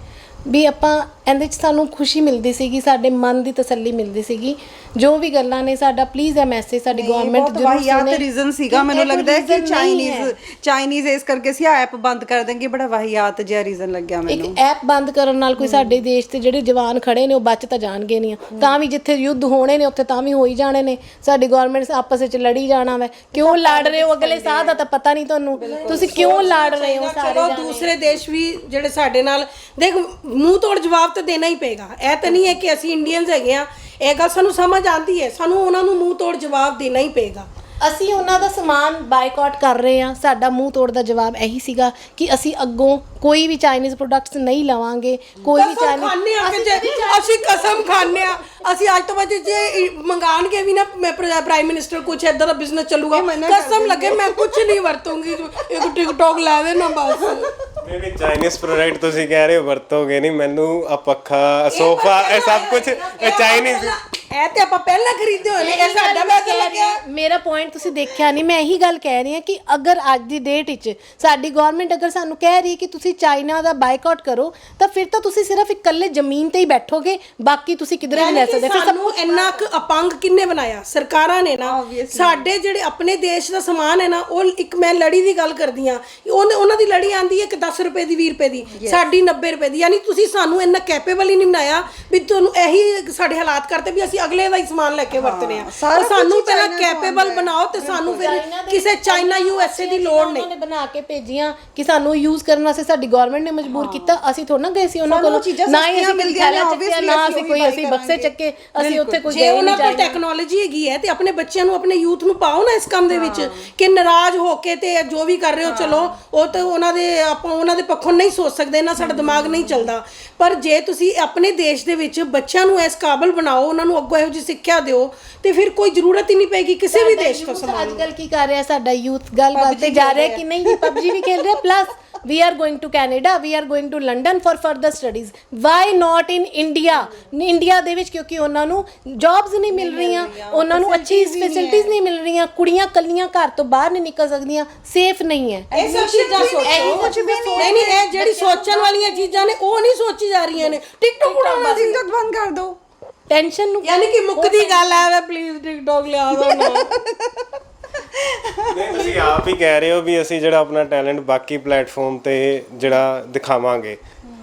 ਵੀ ਆਪਾਂ ਇਹਦੇ 'ਚ ਸਾਨੂੰ ਖੁਸ਼ੀ ਮਿਲਦੀ ਸੀਗੀ, ਸਾਡੇ ਮਨ ਦੀ ਤਸੱਲੀ ਮਿਲਦੀ ਸੀਗੀ। ਜੋ ਵੀ ਗੱਲਾਂ ਨੇ, ਸਾਡਾ ਪਲੀਜ਼ ਇਹ ਮੈਸੇਜ ਸਾਡੀ ਗਵਰਨਮੈਂਟ ਜ਼ਰੂਰ ਸੁਣੇ। ਰੀਜ਼ਨ ਸੀਗਾ, ਮੈਨੂੰ ਲੱਗਦਾ ਹੈ ਕਿ ਚਾਈਨੀਜ਼ ਇਸ ਕਰਕੇ ਸੀ ਐਪ ਬੰਦ ਕਰ ਦੇਣਗੇ, ਬੜਾ ਵਾਹਿਯਾਤ ਜਿਹਾ ਰੀਜ਼ਨ ਲੱਗਿਆ ਮੈਨੂੰ। ਇੱਕ ਐਪ ਬੰਦ ਕਰਨ ਨਾਲ ਕੋਈ ਸਾਡੇ ਦੇਸ਼ ਤੇ ਜਿਹੜੇ ਜਵਾਨ ਖੜੇ ਨੇ ਉਹ ਬਚ ਤਾਂ ਜਾਣਗੇ ਨਹੀਂ, ਤਾਂ ਵੀ ਜਿੱਥੇ ਯੁੱਧ ਹੋਣੇ ਨੇ ਉੱਥੇ ਤਾਂ ਵੀ ਹੋ ਹੀ ਜਾਣੇ ਨੇ। ਸਾਡੀ ਗਵਰਨਮੈਂਟ ਆਪਸ ਵਿੱਚ ਲੜੀ ਜਾਣਾ ਵਾ। ਕਿਉਂ ਲੜ ਰਹੇ ਹੋ? ਅਗਲੇ ਸਾਹ ਦਾ ਤਾਂ ਪਤਾ ਨਹੀਂ ਤੁਹਾਨੂੰ, ਤੁਸੀਂ ਕਿਉਂ ਲੜ ਰਹੇ ਹੋ? ਚਲੋ ਦੂਸਰੇ ਦੇਸ਼ ਵੀ ਜਿਹੜੇ ਸਾਡੇ ਨਾਲ, ਦੇਖ ਮੂੰਹ ਤੋੜ ਜਵਾਬ ਤਾਂ ਦੇਣਾ ਹੀ ਪਏਗਾ। ਇਹ ਤਾਂ ਨਹੀਂ ਹੈ ਕਿ ਅਸੀਂ ਇੰਡੀਅਨਸ ਹੈਗੇ ਆ, ਇਹ ਗੱਲ ਸਾਨੂੰ ਸਮਝ ਆਉਂਦੀ ਹੈ, ਸਾਨੂੰ ਉਹਨਾਂ ਨੂੰ ਮੂੰਹ ਤੋੜ ਜਵਾਬ ਦੇਣਾ ਹੀ ਪਏਗਾ। ਅਸੀਂ ਉਹਨਾਂ ਦਾ ਸਮਾਨ ਬਾਈਕਾਟ ਕਰ ਰਹੇ ਹਾਂ। ਸਾਡਾ ਮੂੰਹ ਤੋੜ ਦਾ ਜਵਾਬ ਇਹੀ ਸੀਗਾ ਕਿ ਅਸੀਂ ਅੱਗੋਂ ਕੋਈ ਵੀ ਚਾਈਨੀਜ਼ ਪ੍ਰੋਡਕਟਸ ਨਹੀਂ ਲਵਾਂਗੇ, ਕੋਈ ਵੀ ਅਸੀਂ ਕਸਮ ਖਾਂਦੇ ਆ, ਅਸੀਂ ਅੱਜ ਤੋਂ ਬਾਅਦ ਜੇ ਮੰਗਾਣਗੇ ਵੀ ਨਾ ਪ੍ਰਾਈਮ ਮਿਨਿਸਟਰ ਕੁਝ ਏਦਾਂ ਦਾ ਬਿਜ਼ਨਸ ਚੱਲੂਗਾ, ਕਸਮ ਲੱਗੇ ਮੈਂ ਕੁਝ ਨਹੀਂ ਵਰਤੂੰਗੀ, ਇੱਕ ਟਿਕਟੌਕ ਲੈ ਦੇਣਾ ਬਸ। ਨਹੀਂ ਚਾਈਨੀਜ਼ ਪ੍ਰੋਡਕਟ ਤੁਸੀਂ ਕਹਿ ਰਹੇ ਹੋ ਵਰਤੋਗੇ ਨਹੀਂ, ਮੈਨੂੰ ਆ ਪੱਖਾ, ਸੋਫਾ, ਇਹ ਸਭ ਕੁਝ ਇਹ ਚਾਈਨੀਜ਼, ਇਹ ਤੇ ਆਪਾਂ ਪਹਿਲਾਂ ਖਰੀਦੇ ਹੋਏ ਨੇ, ਇਹ ਸਾਡਾ ਪੈਸਾ ਲੱਗਿਆ। ਮੇਰਾ ਪੁਆਇੰਟ ਤੁਸੀਂ ਦੇਖਿਆ ਨਹੀਂ, ਮੈਂ ਇਹੀ ਗੱਲ ਕਹਿ ਰਹੀ ਹਾਂ ਕਿ ਅਗਰ ਅੱਜ ਦੀ ਡੇਟ ਵਿੱਚ ਸਾਡੀ ਗਵਰਨਮੈਂਟ ਅਗਰ ਸਾਨੂੰ ਕਹਿ ਰਹੀ ਹੈ ਕਿ ਤੁਸੀਂ ਚਾਈਨਾ ਦਾ ਬਾਈਕਾਟ ਕਰੋ, ਤਾਂ ਫਿਰ ਤਾਂ ਤੁਸੀਂ ਸਿਰਫ ਇਕੱਲੇ ਜ਼ਮੀਨ ਤੇ ਹੀ ਬੈਠੋਗੇ, ਬਾਕੀ ਤੁਸੀਂ ਕਿਧਰੇ ਵੀ ਲੈ ਸਕਦੇ। ਫਿਰ ਸਾਨੂੰ ਇੰਨਾ ਕੁ ਅਪੰਗ ਕਿੰਨੇ ਬਣਾਇਆ? ਸਰਕਾਰਾਂ ਨੇ ਨਾ। ਸਾਡੇ ਜਿਹੜੇ ਆਪਣੇ ਦੇਸ਼ ਦਾ ਸਮਾਨ ਹੈ ਨਾ, ਉਹ ਇੱਕ ਮੈਂ ਲੜੀ ਦੀ ਗੱਲ ਕਰਦੀ ਆ, ਉਹਨਾਂ ਦੀ ਲੜੀ ਆਂਦੀ ਹੈ ਕਿ 10 ਰੁਪਏ ਦੀ, 20 ਰੁਪਏ ਦੀ, ਸਾਡੀ 90 ਰੁਪਏ ਦੀ। ਯਾਨੀ ਤੁਸੀਂ ਸਾਨੂੰ ਇੰਨਾ ਕੈਪੇਬਲ ਹੀ ਨਹੀਂ ਬਣਾਇਆ ਵੀ ਤੁਹਾਨੂੰ ਇਹੀ ਸਾਡੇ ਹਾਲਾਤ ਕਰਤੇ ਵੀ ਅਸੀਂ ਅਗਲੇ ਦਾ ਹੀ ਸਮਾਨ ਲੈ ਕੇ ਵਰਤਨੇ ਆ। ਸਾਨੂੰ ਪਹਿਲਾਂ ਕੈਪੇਬਲ ਬਣਾਓ ਤੇ ਸਾਨੂੰ ਫਿਰ ਕਿਸੇ ਚਾਈਨਾ USA ਦੀ ਲੋੜ ਨਹੀਂ। ਉਹਨਾਂ ਨੇ ਬਣਾ ਕੇ ਭੇਜੀਆਂ ਕਿ ਸਾਨੂੰ ਯੂਜ਼ ਕਰਨ ਵਾਸਤੇ ਸਾਡੀ ਗਵਰਨਮੈਂਟ ਨੇ ਮਜਬੂਰ ਕੀਤਾ। ਅਸੀਂ ਥੋੜਾ ਨਾ ਗਏ ਸੀ ਉਹਨਾਂ ਕੋਲ, ਨਾ ਹੀ ਅਸੀਂ ਮਿਲਦੀਆਂ ਨੇ, ਨਾ ਅਸੀਂ ਕੋਈ ਅਸੀਂ ਬਕਸੇ ਚੱਕੇ, ਅਸੀਂ ਉੱਥੇ ਕੋਈ ਜੇ ਉਹਨਾਂ ਕੋਲ ਟੈਕਨੋਲੋਜੀ ਹੈਗੀ ਹੈ ਤੇ ਆਪਣੇ ਬੱਚਿਆਂ ਨੂੰ, ਆਪਣੇ ਯੂਥ ਨੂੰ ਪਾਓ ਨਾ ਇਸ ਕੰਮ ਦੇ ਵਿੱਚ, ਕਿ ਨਾਰਾਜ਼ ਹੋ ਕੇ ਤੇ ਜੋ ਵੀ ਕਰ ਰਹੇ ਹੋ ਚਲੋ, ਉਹ ਤਾਂ ਉਹਨਾਂ ਦੇ, ਆਪਾਂ ਉਹਨਾਂ ਦੇ ਪੱਖੋਂ ਨਹੀਂ ਸੋਚ ਸਕਦੇ ਨਾ, ਸਾਡਾ ਦਿਮਾਗ ਨਹੀਂ ਚੱਲਦਾ। ਪਰ ਜੇ ਤੁਸੀਂ ਆਪਣੇ ਦੇਸ਼ ਦੇ ਵਿੱਚ ਬੱਚਿਆਂ ਨੂੰ ਇਸ ਕਾਬਲ ਬਣਾਓ, ਉਹਨਾਂ ਨੂੰ ਅੱਗੋਂ ਇਹੋ ਜਿਹੀ ਸਿੱਖਿਆ ਦਿਓ ਤੇ ਫਿਰ ਕੋਈ ਜ਼ਰੂਰਤ ਹੀ ਨਹੀਂ ਪਏਗੀ ਕਿਸੇ ਵੀ ਦੇਸ਼ ਤੋਂ ਸਮਾਨ ਅੱਜ ਕੱਲ ਕੀ ਕਰ ਰਿਹਾ ਸਾਡਾ ਯੂਥ ਗੱਲ ਤੇ ਜਾ ਰਿਹਾ ਕਿ ਨਹੀਂ ਜੀ PUBG ਵੀ ਖੇਲ ਰਿਹਾ plus we are going to Canada we are going to London for further studies why not in India India ਦੇ ਵਿੱਚ ਕਿਉਂਕਿ ਉਹਨਾਂ ਨੂੰ ਜੌਬਸ ਨਹੀਂ ਮਿਲ ਰਹੀਆਂ ਉਹਨਾਂ ਨੂੰ ਅੱਛੀ ਫੈਸਿਲਿਟੀਆਂ ਨਹੀਂ ਮਿਲ ਰਹੀਆਂ ਕੁੜੀਆਂ ਕੱਲੀਆਂ ਘਰ ਤੋਂ ਬਾਹਰ ਨਹੀਂ ਨਿਕਲ ਸਕਦੀਆਂ ਸੇਫ ਨਹੀਂ ਹੈ ਇਹ ਸਭ ਚੀਜ਼ਾਂ ਸੋਚੋ ਨਹੀਂ ਨਹੀਂ ਇਹ ਜਿਹੜੀ ਸੋਚਣ ਵਾਲੀਆਂ ਚੀਜ਼ਾਂ ਨੇ ਉਹ ਨਹੀਂ ਸੋਚੀ ਜਾ ਰਹੀਆਂ ਨੇ ਟਿਕਟੋਕ ਉਡਾਉਣਾ ਸੀ TikTok ਬੰਦ ਕਰ ਦਿਓ ਟੈਨਸ਼ਨ ਨੂੰ ਯਾਨੀ ਕਿ ਮੁੱਕਦੀ ਗੱਲ ਹੈ ਪਲੀਜ਼ ਟਿਕਟੋਕ ਲਿਆ ਦਿਓ ਨਾ ਨਹੀਂ ਤੁਸੀਂ ਆਪ ਹੀ ਕਹਿ ਰਹੇ ਹੋ ਵੀ ਅਸੀਂ ਜਿਹੜਾ ਆਪਣਾ ਟੈਲੈਂਟ ਬਾਕੀ ਪਲੇਟਫਾਰਮ ਤੇ ਜਿਹੜਾ ਦਿਖਾਵਾਂਗੇ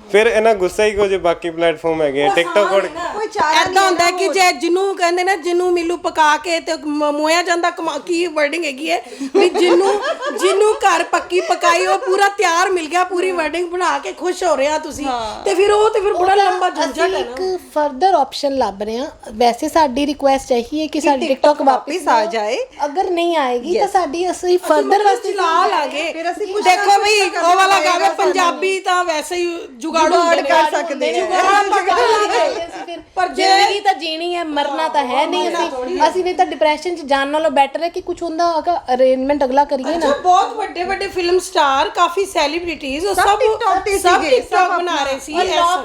ਫਿਰ ਇਹਨਾਂ ਗੁੱਸਾ ਹੀ ਕੋ ਜੇ ਬਾਕੀ ਪਲੇਟਫਾਰਮ ਹੈਗੇ ਆ ਟਿਕਟੋਕ ਕੋਈ ਚਾਰਾ ਐਦਾਂ ਹੁੰਦਾ ਕਿ ਜੇ ਜਿਹਨੂੰ ਕਹਿੰਦੇ ਨਾ ਜਿਹਨੂੰ ਮਿਲੂ ਪਕਾ ਕੇ ਤੇ ਮੋਇਆ ਜਾਂਦਾ ਕੀ ਵਰਡਿੰਗ ਹੈਗੀ ਹੈ ਵੀ ਜਿਹਨੂੰ ਘਰ ਪੱਕੀ ਪਕਾਈ ਉਹ ਪੂਰਾ ਤਿਆਰ ਮਿਲ ਗਿਆ ਪੂਰੀ ਵਰਡਿੰਗ ਬਣਾ ਕੇ ਖੁਸ਼ ਹੋ ਰਿਹਾ ਤੁਸੀਂ ਤੇ ਫਿਰ ਬੜਾ ਲੰਬਾ ਝੰਜਟ ਹੈ ਇੱਕ ਫਰਦਰ ਆਪਸ਼ਨ ਲੱਭ ਰਹੇ ਹਾਂ ਵੈਸੇ ਸਾਡੀ ਰਿਕੁਐਸਟ ਇਹੀ ਹੈ ਕਿ ਸਾਡੀ ਟਿਕਟੌਕ ਵਾਪਸ ਆ ਜਾਏ ਅਗਰ ਨਹੀਂ ਆਏਗੀ ਤਾਂ ਸਾਡੀ ਅਸੀਂ ਫਰਦਰ ਵਾਸਤੇ ਲਾ ਲਾਂਗੇ ਫਿਰ ਅਸੀਂ ਕੁਝ ਦੇਖੋ ਬਈ ਉਹ ਵਾਲਾ ਗਾਣਾ ਪੰਜਾਬੀ ਤਾਂ ਵੈਸੇ ਹੀ ਜੁਗਾੜੂ ਕਰ ਸਕਦੇ ਪਰ ਜ਼ਿੰਦਗੀ ਤਾਂ ਜੀਣੀ ਹੈ ਮਰਨਾ ਤਾਂ ਹੈ ਨਹੀਂ ਅਸੀਂ ਨਹੀਂ ਤਾਂ ਡਿਪਰੈਸ਼ਨ ਚ ਜਾਣ ਨਾਲੋਂ ਬੈਟਰ ਹੈ ਕਿ ਕੁਝ ਹੁੰਦਾ ਅਰੇਂਜਮੈਂਟ ਅਗਲਾ ਕਰੀਏ ਨਾ ਬਹੁਤ ਵੱਡੇ ਵੱਡੇ ਫਿਲਮ ਸਟਾਰ ਕਾਫੀ ਸੈਲੀਬ੍ਰਿਟੀਜ਼ ਉਹ ਸਭ ਟਿਕਟੌਕ ਬਣਾ ਰਹੇ ਸੀ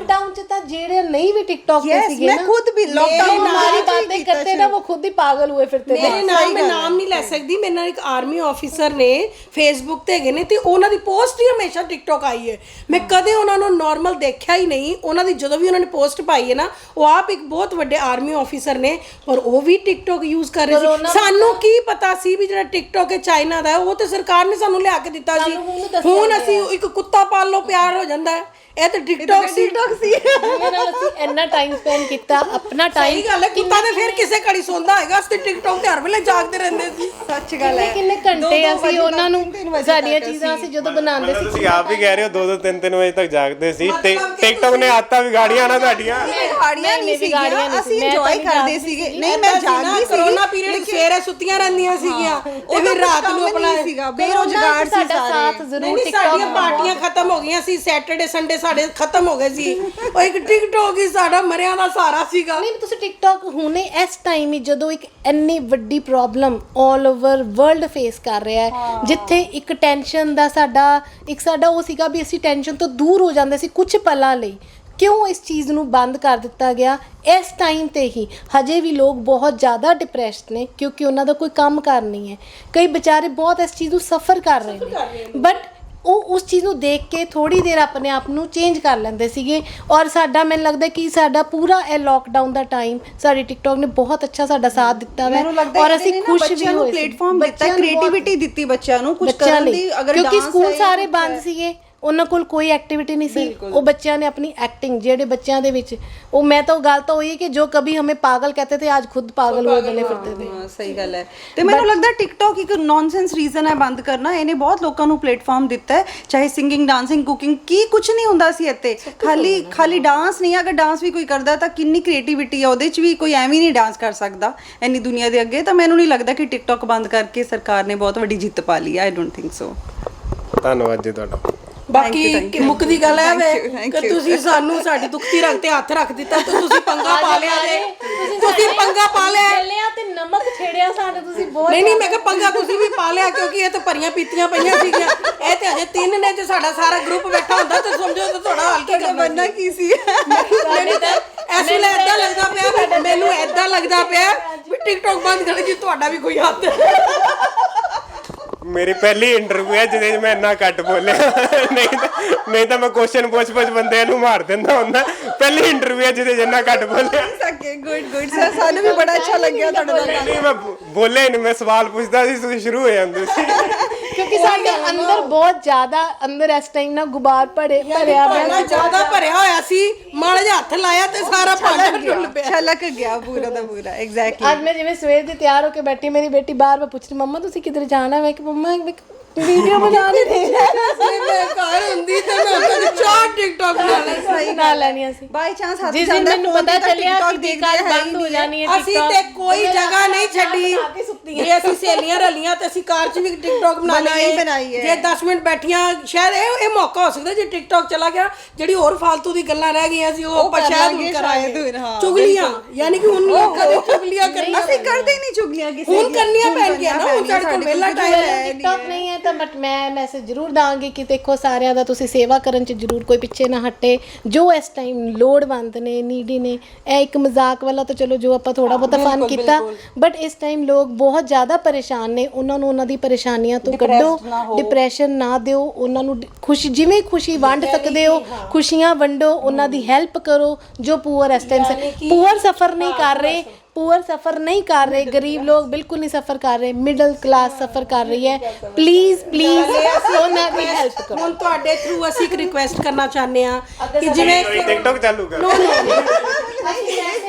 लॉकडाउन ਚ ਤਾਂ ਜਿਹੜੇ नहीं भी टिकटॉक पे सीगे मैं खुद भी लॉकडाउन हमारी बातें करते ना वो खुद ही पागल हुए फिरते थे ਮੇਰੇ ਨਾਮ ਮੈਂ ਨਾਮ ਨਹੀਂ ਲੈ ਸਕਦੀ ਮੇਰੇ ਨਾਲ ਇੱਕ ਆਰਮੀ ਆਫੀਸਰ ਨੇ ਫੇਸਬੁੱਕ ਤੇ ਹੈਗੇ ਨੇ ਤੇ ਉਹਨਾਂ ਦੀ ਪੋਸਟ ਹੀ ਹਮੇਸ਼ਾ ਟਿਕਟੌਕ ਆਈ ਹੈ ਮੈਂ ਕਦੇ ਉਹਨਾਂ ਨੂੰ ਨਾਰਮਲ ਦੇਖਿਆ ਹੀ ਨਹੀਂ ਉਹਨਾਂ ਦੀ ਜਦੋਂ ਵੀ ਉਹਨਾਂ ਨੇ ਪੋਸਟ ਪਾਈ ਹੈ ਨਾ ਉਹ ਆਪ ਇੱਕ ਬਹੁਤ ਵੱਡੇ ਆਰਮੀ ਆਫੀਸਰ ਨੇ ਪਰ ਉਹ ਵੀ ਟਿਕਟੌਕ ਯੂਜ਼ ਕਰ ਰਹੇ ਸੀ ਸਾਨੂੰ ਕੀ ਪਤਾ ਸੀ ਵੀ ਜਿਹੜਾ ਟਿਕਟੌਕ ਹੈ ਚਾਈਨਾ ਦਾ ਉਹ ਤੇ ਸਰਕਾਰ ਨੇ ਸਾਨੂੰ ਲਿਆ ਕੇ ਦਿੱਤਾ ਸੀ ਹੁਣ ਅਸੀਂ ਇੱਕ ਕੁੱਤਾ ਪਾਲ ਲੋ ਪਿਆਰ ਹੋ ਜਾਂਦਾ ਹੈ ਇਹ ਤਾਂ ਟਿਕਟੌਕ ਸੀ ਜਿਹਦੇ ਨਾਲ ਅਸੀਂ ਇੰਨਾ ਟਾਈਮ ਸਪੈਂਡ ਕੀਤਾ ਆਪਣਾ ਟਾਈਮ ਸਹੀ ਗੱਲ ਹੈ ਕੁੱਤਾ ਤੇ ਫਿਰ ਕਿਸੇ ਘੜੀ ਸੌਂਦਾ ਹੈਗਾ ਅਸੀਂ ਟਿਕਟੌਕ ਤੇ ਹਰ ਵੇਲੇ ਜਾਗਦੇ ਰਹਿੰਦੇ ਸੀ ਸੱਚ ਗੱਲ ਹੈ ਕਿੰਨੇ ਘੰਟੇ ਅਸੀਂ ਉਹਨਾਂ ਨੂੰ ਸਾਡੀਆਂ ਚੀਜ਼ਾਂ ਅਸੀਂ ਜਦੋਂ ਬਣਾਉਂਦੇ ਸੀ ਤੁਸੀਂ ਆਪ ਹੀ ਕਹਿ ਰਹੇ ਹੋ 2-2 3-3 ਵਜੇ ਤੱਕ ਜਾਗਦੇ ਸੀ ਤੇ ਟਿਕਟੌਕ ਨੇ ਆਦਤਾਂ ਵਿਗਾੜੀਆਂ ਨਾ ਤੁਹਾਡੀਆਂ ਗਾੜੀਆਂ ਨਹੀਂ ਸੀਗੀਆਂ ਅਸੀਂ ਇੰਜੋਏ ਕਰਦੇ ਸੀਗੇ ਨਹੀਂ ਮੈਂ ਜਾਗਦੀ ਸੀ ਕਰੋਨਾ ਪੀਰੀਅਡ ਸਵੇਰੇ ਸੁੱਤੀਆਂ ਰਹਿੰਦੀਆਂ ਸੀਗੀਆਂ ਤੇ ਫਿਰ ਰਾਤ ਨੂੰ ਆਪਣਾ ਸੀਗਾ ਬੇਰੋਜ਼ਗਾਰ ਸੀ ਸਾਡਾ ਸਾਥ ਨਹੀਂ ਜ਼ਰੂਰ ਨਹੀਂ, ਸਾਡੀਆਂ ਪਾਰਟੀਆਂ ਖਤਮ ਹੋ ਗਈਆਂ ਸੀ ਸੈਟਰਡੇ ਸੰਡੇ ਸਾਡੇ ਖਤਮ ਹੋ ਗਏ ਸੀ ਉਹ ਇੱਕ ਟਿਕਟੌਕ ਹੀ ਸਾਡਾ ਮਰਿਆਂ ਦਾ ਸਹਾਰਾ ਸੀਗਾ ਨਹੀਂ ਤੁਸੀਂ ਟਿਕਟੌਕ ਹੁਣੇ ਇਸ ਟਾਈਮ ਹੀ ਜਦੋਂ ਇੱਕ ਇੰਨੀ ਵੱਡੀ ਪ੍ਰੋਬਲਮ 올 ਓਵਰ ਵਰਲਡ ਫੇਸ ਕਰ ਰਿਹਾ ਹੈ ਜਿੱਥੇ ਇੱਕ ਟੈਨਸ਼ਨ ਦਾ ਸਾਡਾ ਉਹ ਸੀਗਾ ਵੀ ਅਸੀਂ ਟੈਨਸ਼ਨ ਤੋਂ ਦੂਰ ਹੋ ਜਾਂਦੇ ਸੀ ਕੁਝ ਪਲਾਂ ਲਈ ਕਿਉਂ ਇਸ ਚੀਜ਼ ਨੂੰ ਬੰਦ ਕਰ ਦਿੱਤਾ ਗਿਆ ਇਸ ਟਾਈਮ ਤੇ ਹੀ ਹਜੇ ਵੀ ਲੋਕ ਬਹੁਤ ਜ਼ਿਆਦਾ ਡਿਪਰੈਸਡ ਨੇ ਕਿਉਂਕਿ ਉਹਨਾਂ ਦਾ ਕੋਈ ਕੰਮ ਕਾਰ ਨਹੀਂ ਹੈ ਕਈ ਵਿਚਾਰੇ ਬਹੁਤ ਇਸ ਚੀਜ਼ ਨੂੰ ਸਫਰ ਕਰ ਰਹੇ ਨੇ ਬਟ ਉਹ ਉਸ ਚੀਜ਼ ਨੂੰ ਦੇਖ ਕੇ ਥੋੜੀ ਦੇਰ ਆਪਣੇ ਆਪ ਨੂੰ ਚੇਂਜ ਕਰ ਲੈਂਦੇ ਸੀਗੇ ਔਰ ਸਾਡਾ ਮੈਨੂੰ ਲੱਗਦਾ ਕਿ ਸਾਡਾ ਪੂਰਾ ਇਹ ਲੋਕਡਾਊਨ ਦਾ ਟਾਈਮ ਸਾਡੀ ਟਿਕਟੌਕ ਨੇ ਬਹੁਤ ਅੱਛਾ ਸਾਡਾ ਸਾਥ ਦਿੱਤਾ ਹੈ ਔਰ ਅਸੀਂ ਖੁਸ਼ ਵੀ ਹੋਏ ਪਲੇਟਫਾਰਮ ਦਿੱਤਾ ਕ੍ਰੀਏਟੀਵਿਟੀ ਦਿੱਤੀ ਬੱਚਿਆਂ ਨੂੰ ਕੁਝ ਕਰਨ ਦੀ ਅਗਰ ਕਿਉਂਕਿ ਸਕੂਲ ਸਾਰੇ ਬੰਦ ਸੀਗੇ ਉਹਨਾਂ ਕੋਲ ਕੋਈ ਐਕਟੀਵਿਟੀ ਨਹੀਂ ਸੀ ਉਹ ਬੱਚਿਆਂ ਨੇ ਆਪਣੀ ਐਕਟਿੰਗ ਜਿਹੜੇ ਬੱਚਿਆਂ ਦੇ ਵਿੱਚ ਉਹ ਮੈਂ ਤਾਂ ਉਹ ਗੱਲ ਤਾਂ ਹੋਈ ਹੈ ਕਿ ਜੋ ਕभी हमें पागल कहते थे आज खुद पागल हुए बने फिरते थे ਹਾਂ ਸਹੀ ਗੱਲ ਹੈ ਤੇ ਮੈਨੂੰ ਲੱਗਦਾ ਟਿਕਟੌਕ ਇੱਕ ਨੌਨਸੈਂਸ ਰੀਜ਼ਨ ਹੈ ਬੰਦ ਕਰਨਾ ਇਹਨੇ ਬਹੁਤ ਲੋਕਾਂ ਨੂੰ ਪਲੇਟਫਾਰਮ ਦਿੱਤਾ ਹੈ ਚਾਹੇ ਸਿੰਗਿੰਗ ਡਾਂਸਿੰਗ ਕੁਕਿੰਗ ਕੀ ਕੁਝ ਨਹੀਂ ਹੁੰਦਾ ਸੀ ਇੱਥੇ ਖਾਲੀ ਡਾਂਸ ਨਹੀਂ ਅਗਰ ਡਾਂਸ ਵੀ ਕੋਈ ਕਰਦਾ ਤਾਂ ਕਿੰਨੀ ਕ੍ਰੀਏਟੀਵਿਟੀ ਹੈ ਉਹਦੇ 'ਚ ਵੀ ਕੋਈ ਐਵੇਂ ਨਹੀਂ ਡਾਂਸ ਕਰ ਸਕਦਾ ਇੰਨੀ ਦੁਨੀਆ ਦੇ ਅੱਗੇ ਤਾਂ ਮੈਨੂੰ ਨਹੀਂ ਲੱਗਦਾ ਕਿ ਟਿਕਟੌਕ ਬੰਦ ਕਰਕੇ ਸਰਕਾਰ ਨੇ ਬਹੁਤ ਵੱਡੀ ਜਿੱਤ ਪਾ ਲਈ ਆਈ ਡੋਨਟ ਥਿੰਕ ਸੋ ਧੰਨਵਾਦ ਜੀ ਤੁਹਾਡਾ ਬਾਕੀ ਮੁੱਕਦੀ ਗੱਲ ਹੈ ਵੇ ਕਿ ਤੁਸੀਂ ਸਾਨੂੰ ਸਾਡੀ ਦੁਖਤੀ ਰੰਗ ਤੇ ਹੱਥ ਰੱਖ ਦਿੱਤਾ ਤੇ ਤੁਸੀਂ ਪੰਗਾ ਪਾ ਲਿਆ ਜੇ ਤੁਸੀਂ ਪੰਗਾ ਪਾ ਲਿਆ ਚੱਲਿਆ ਤੇ ਨਮਕ ਛੇੜਿਆ ਸਾਡੇ ਤੁਸੀਂ ਬਹੁਤ ਨਹੀਂ ਮੈਂ ਕਿਹਾ ਪੰਗਾ ਤੁਸੀਂ ਵੀ ਪਾ ਲਿਆ ਕਿਉਂਕਿ ਇਹ ਤਾਂ ਭਰੀਆਂ ਪੀਤੀਆਂ ਪਈਆਂ ਸੀਗੀਆਂ ਇਹ ਤੇ ਅਜੇ 3 ਨੇ ਜੇ ਸਾਡਾ ਸਾਰਾ ਗਰੁੱਪ ਬੈਠਾ ਹੁੰਦਾ ਤਾਂ ਸਮਝੋ ਤਾਂ ਤੁਹਾਡਾ ਹਾਲ ਕੀ ਕਰਨਾ ਬੰਨਾ ਕੀ ਸੀ ਮੈਨੂੰ ਤਾਂ ਐਸਾ ਲੱਗਦਾ ਪਿਆ ਵੀ ਟਿਕਟੌਕ ਬੰਦ ਕਰਨ ਜੀ ਤੁਹਾਡਾ ਵੀ ਕੋਈ ਹੱਥ ਮੇਰੀ ਪਹਿਲੀ ਇੰਟਰਵਿਊ ਹੈ ਜਿਹਦੇ 'ਚ ਮੈਂ ਇੰਨਾ ਘੱਟ ਬੋਲਿਆ ਨਹੀਂ ਤਾਂ ਮੈਂ ਕੁਐਸਚਨ ਪੁੱਛ ਬੰਦਿਆਂ ਨੂੰ ਮਾਰ ਦਿੰਦਾ ਹੁੰਦਾ ਪਹਿਲੀ ਇੰਟਰਵਿਊ ਹੈ ਜਿਹਦੇ 'ਚ ਇੰਨਾ ਘੱਟ ਬੋਲਿਆ ਸਕੇ ਗੁੱਡ ਸਰ ਸਾਨੂੰ ਵੀ ਬੜਾ ਅੱਛਾ ਲੱਗਿਆ ਤੁਹਾਡੇ ਨਾਲ ਨਹੀਂ ਮੈਂ ਬੋਲਿਆ ਨਹੀਂ ਮੈਂ ਸਵਾਲ ਪੁੱਛਦਾ ਸੀ ਤੁਸੀਂ ਸ਼ੁਰੂ ਹੋ ਜਾਂਦੇ ਸੀ ਕਿਉਂਕਿ ਸਾਡੇ ਅੰਦਰ ਬਹੁਤ ਜ਼ਿਆਦਾ ਅੰਦਰ ਇਸ ਟਾਈਮ ਨਾ ਗੁਬਾਰ ਭਰਿਆ ਭਾਂਡਾ ਜ਼ਿਆਦਾ ਭਰਿਆ ਹੋਇਆ ਸੀ ਮਾੜਾ ਜਿਹਾ ਹੱਥ ਲਾਇਆ ਤੇ ਸਾਰਾ ਭਾਂਡਾ ਡੁੱਲ ਪਿਆ ਛਲਕ ਗਿਆ ਪੂਰਾ ਦਾ ਪੂਰਾ ਐਗਜ਼ੈਕਟਲੀ ਅੱਜ ਮੈਂ ਜਿਵੇਂ ਸਵੇਰ ਦੀ ਤਿਆਰ ਹੋ ਕੇ ਬੈਠੀ ਮੇਰੀ ਬੇਟੀ ਬਾਰ-ਬਾਰ ਪੁੱਛ ਰਹੀ ਮੰਮਾ ਤੁਸੀਂ ਕਿੱਧਰ ਜਾਣਾ ਮੈਂ ਕਿ ਮੰਮਾ ਵੀਡੀਓ ਬਣਾਉਣੀ ਤੇ ਮੈਂ ਘਰ ਹੁੰਦੀ ਤੇ ਮੈਂ ਉਹਨਾਂ ਚਾਰ ਟਿਕਟੌਕ ਨਾਲ ਲੈਣੀਆਂ ਸੀ ਬਾਈ ਚਾਂਸ ਹੱਥ ਜਿਸ ਦਿਨ ਮੈਨੂੰ ਪਤਾ ਚੱਲਿਆ ਕਿ ਟਿਕਟੌਕ ਬੰਦ ਹੋ ਜਾਣੀ ਹੈ ਅਸੀਂ ਤੇ ਕੋਈ ਜਗ੍ਹਾ ਨਹੀਂ ਛੱਡੀ ਜੇ ਅਸੀਂ ਸਹੇਲੀਆਂ ਰਲੀਆਂ ਤੇ ਅਸੀਂ ਕਾਰ 'ਚ ਵੀ ਟਿਕਟੌਕ ਬਣਾਈ ਬਣਾਈ ਹੈ। ਜੇ 10 ਮਿੰਟ ਬੈਠੀਆਂ ਸ਼ਾਇਦ ਇਹ ਮੌਕਾ ਹੋ ਸਕਦਾ ਜੇ ਟਿਕਟੌਕ ਚਲਾ ਗਿਆ, ਜਿਹੜੀ ਹੋਰ ਫਾਲਤੂ ਦੀ ਗੱਲਾਂ ਰਹਿ ਗਈਆਂ ਸੀ ਉਹ ਆਪਾਂ ਕਰ ਸ਼ਾਇਦ ਲਾਂਗੇ, ਹੁਣ ਸ਼ਾਇਦ ਕਰਾਂਗੇ। ਹੁਣ, ਹਾਂ, ਚੁਗਲੀਆਂ, ਯਾਨੀ ਕਿ ਹੁਣ ਲੋਕਾਂ ਦੀ ਚੁਗਲੀਆਂ ਕਰਨੀਆਂ ਅਸੀਂ ਕਰਦੇ ਹੀ ਨਹੀਂ ਚੁਗਲੀਆਂ ਕਿਸੇ ਹੁਣ ਕਰਨੀਆਂ ਪੈਣਗੀਆਂ ਨਾ, ਹੁਣ ਸਾਡੇ ਕੋਲ ਵਿਹਲਾ time ਹੈ। ਟਿਕਟੌਕ ਨਹੀਂ ਹੈ ਤਾਂ ਬਟ ਮੈਂ ਮੈਸੇਜ ਜ਼ਰੂਰ ਦਾਂਗੀ ਕਿ ਦੇਖੋ ਸਾਰਿਆਂ ਦਾ ਤੁਸੀਂ ਸੇਵਾ ਕਰਨ 'ਚ ਜ਼ਰੂਰ ਕੋਈ ਪਿੱਛੇ ਨਾ ਹਟੇ। ਜੋ ਇਸ ਟਾਈਮ ਲੋੜਵੰਦ ਨੇ, ਨੀਡੀ ਨੇ, ਇਹ ਇੱਕ ਮਜ਼ਾਕ ਵਾਲਾ ਤਾਂ ਚਲੋ ਜੋ ਆਪਾਂ ਥੋੜਾ ਬਹੁਤਾ ਫਨ ਕੀਤਾ, ਬਟ ਇਸ ਟਾਈਮ ਲੋਕ ਬਹੁਤ ਜ਼ਿਆਦਾ ਪਰੇਸ਼ਾਨ ਨੇ। ਉਹਨਾਂ ਨੂੰ ਉਹਨਾਂ ਦੀ ਪਰੇਸ਼ਾਨੀਆਂ ਤੋਂ ਕੱਢੋ, ਡਿਪਰੈਸ਼ਨ ਨਾ ਦਿਓ ਉਹਨਾਂ ਨੂੰ। ਖੁਸ਼ੀ ਜਿਵੇਂ ਖੁਸ਼ੀ ਵੰਡ ਸਕਦੇ ਹੋ, ਖੁਸ਼ੀਆਂ ਵੰਡੋ, ਉਹਨਾਂ ਦੀ ਹੈਲਪ ਕਰੋ। ਜੋ ਪੂਅਰ ਇਸ ਟਾਈਮ ਪੂਅਰ ਸਫਰ ਨਹੀਂ ਕਰ ਰਹੇ, ਪੂਅਰ ਸਫਰ ਨਹੀਂ ਕਰ ਰਹੇ, ਗਰੀਬ ਲੋਕ ਬਿਲਕੁਲ ਨਹੀਂ ਸਫਰ ਕਰ ਰਹੇ, ਮਿਡਲ ਕਲਾਸ ਸਫਰ ਕਰ ਰਹੀ ਹੈ। ਪਲੀਜ਼ ਉਹਨਾਂ ਦੀ ਹੈਲਪ ਕਰੋ। ਹੁਣ ਤੁਹਾਡੇ ਥਰੂ ਅਸੀਂ ਇੱਕ ਰਿਕੁਐਸਟ ਕਰਨਾ ਚਾਹੁੰਦੇ ਆ ਕਿ ਜਿਵੇਂ ਟਿਕਟੌਕ ਚਾਲੂ ਕਰ।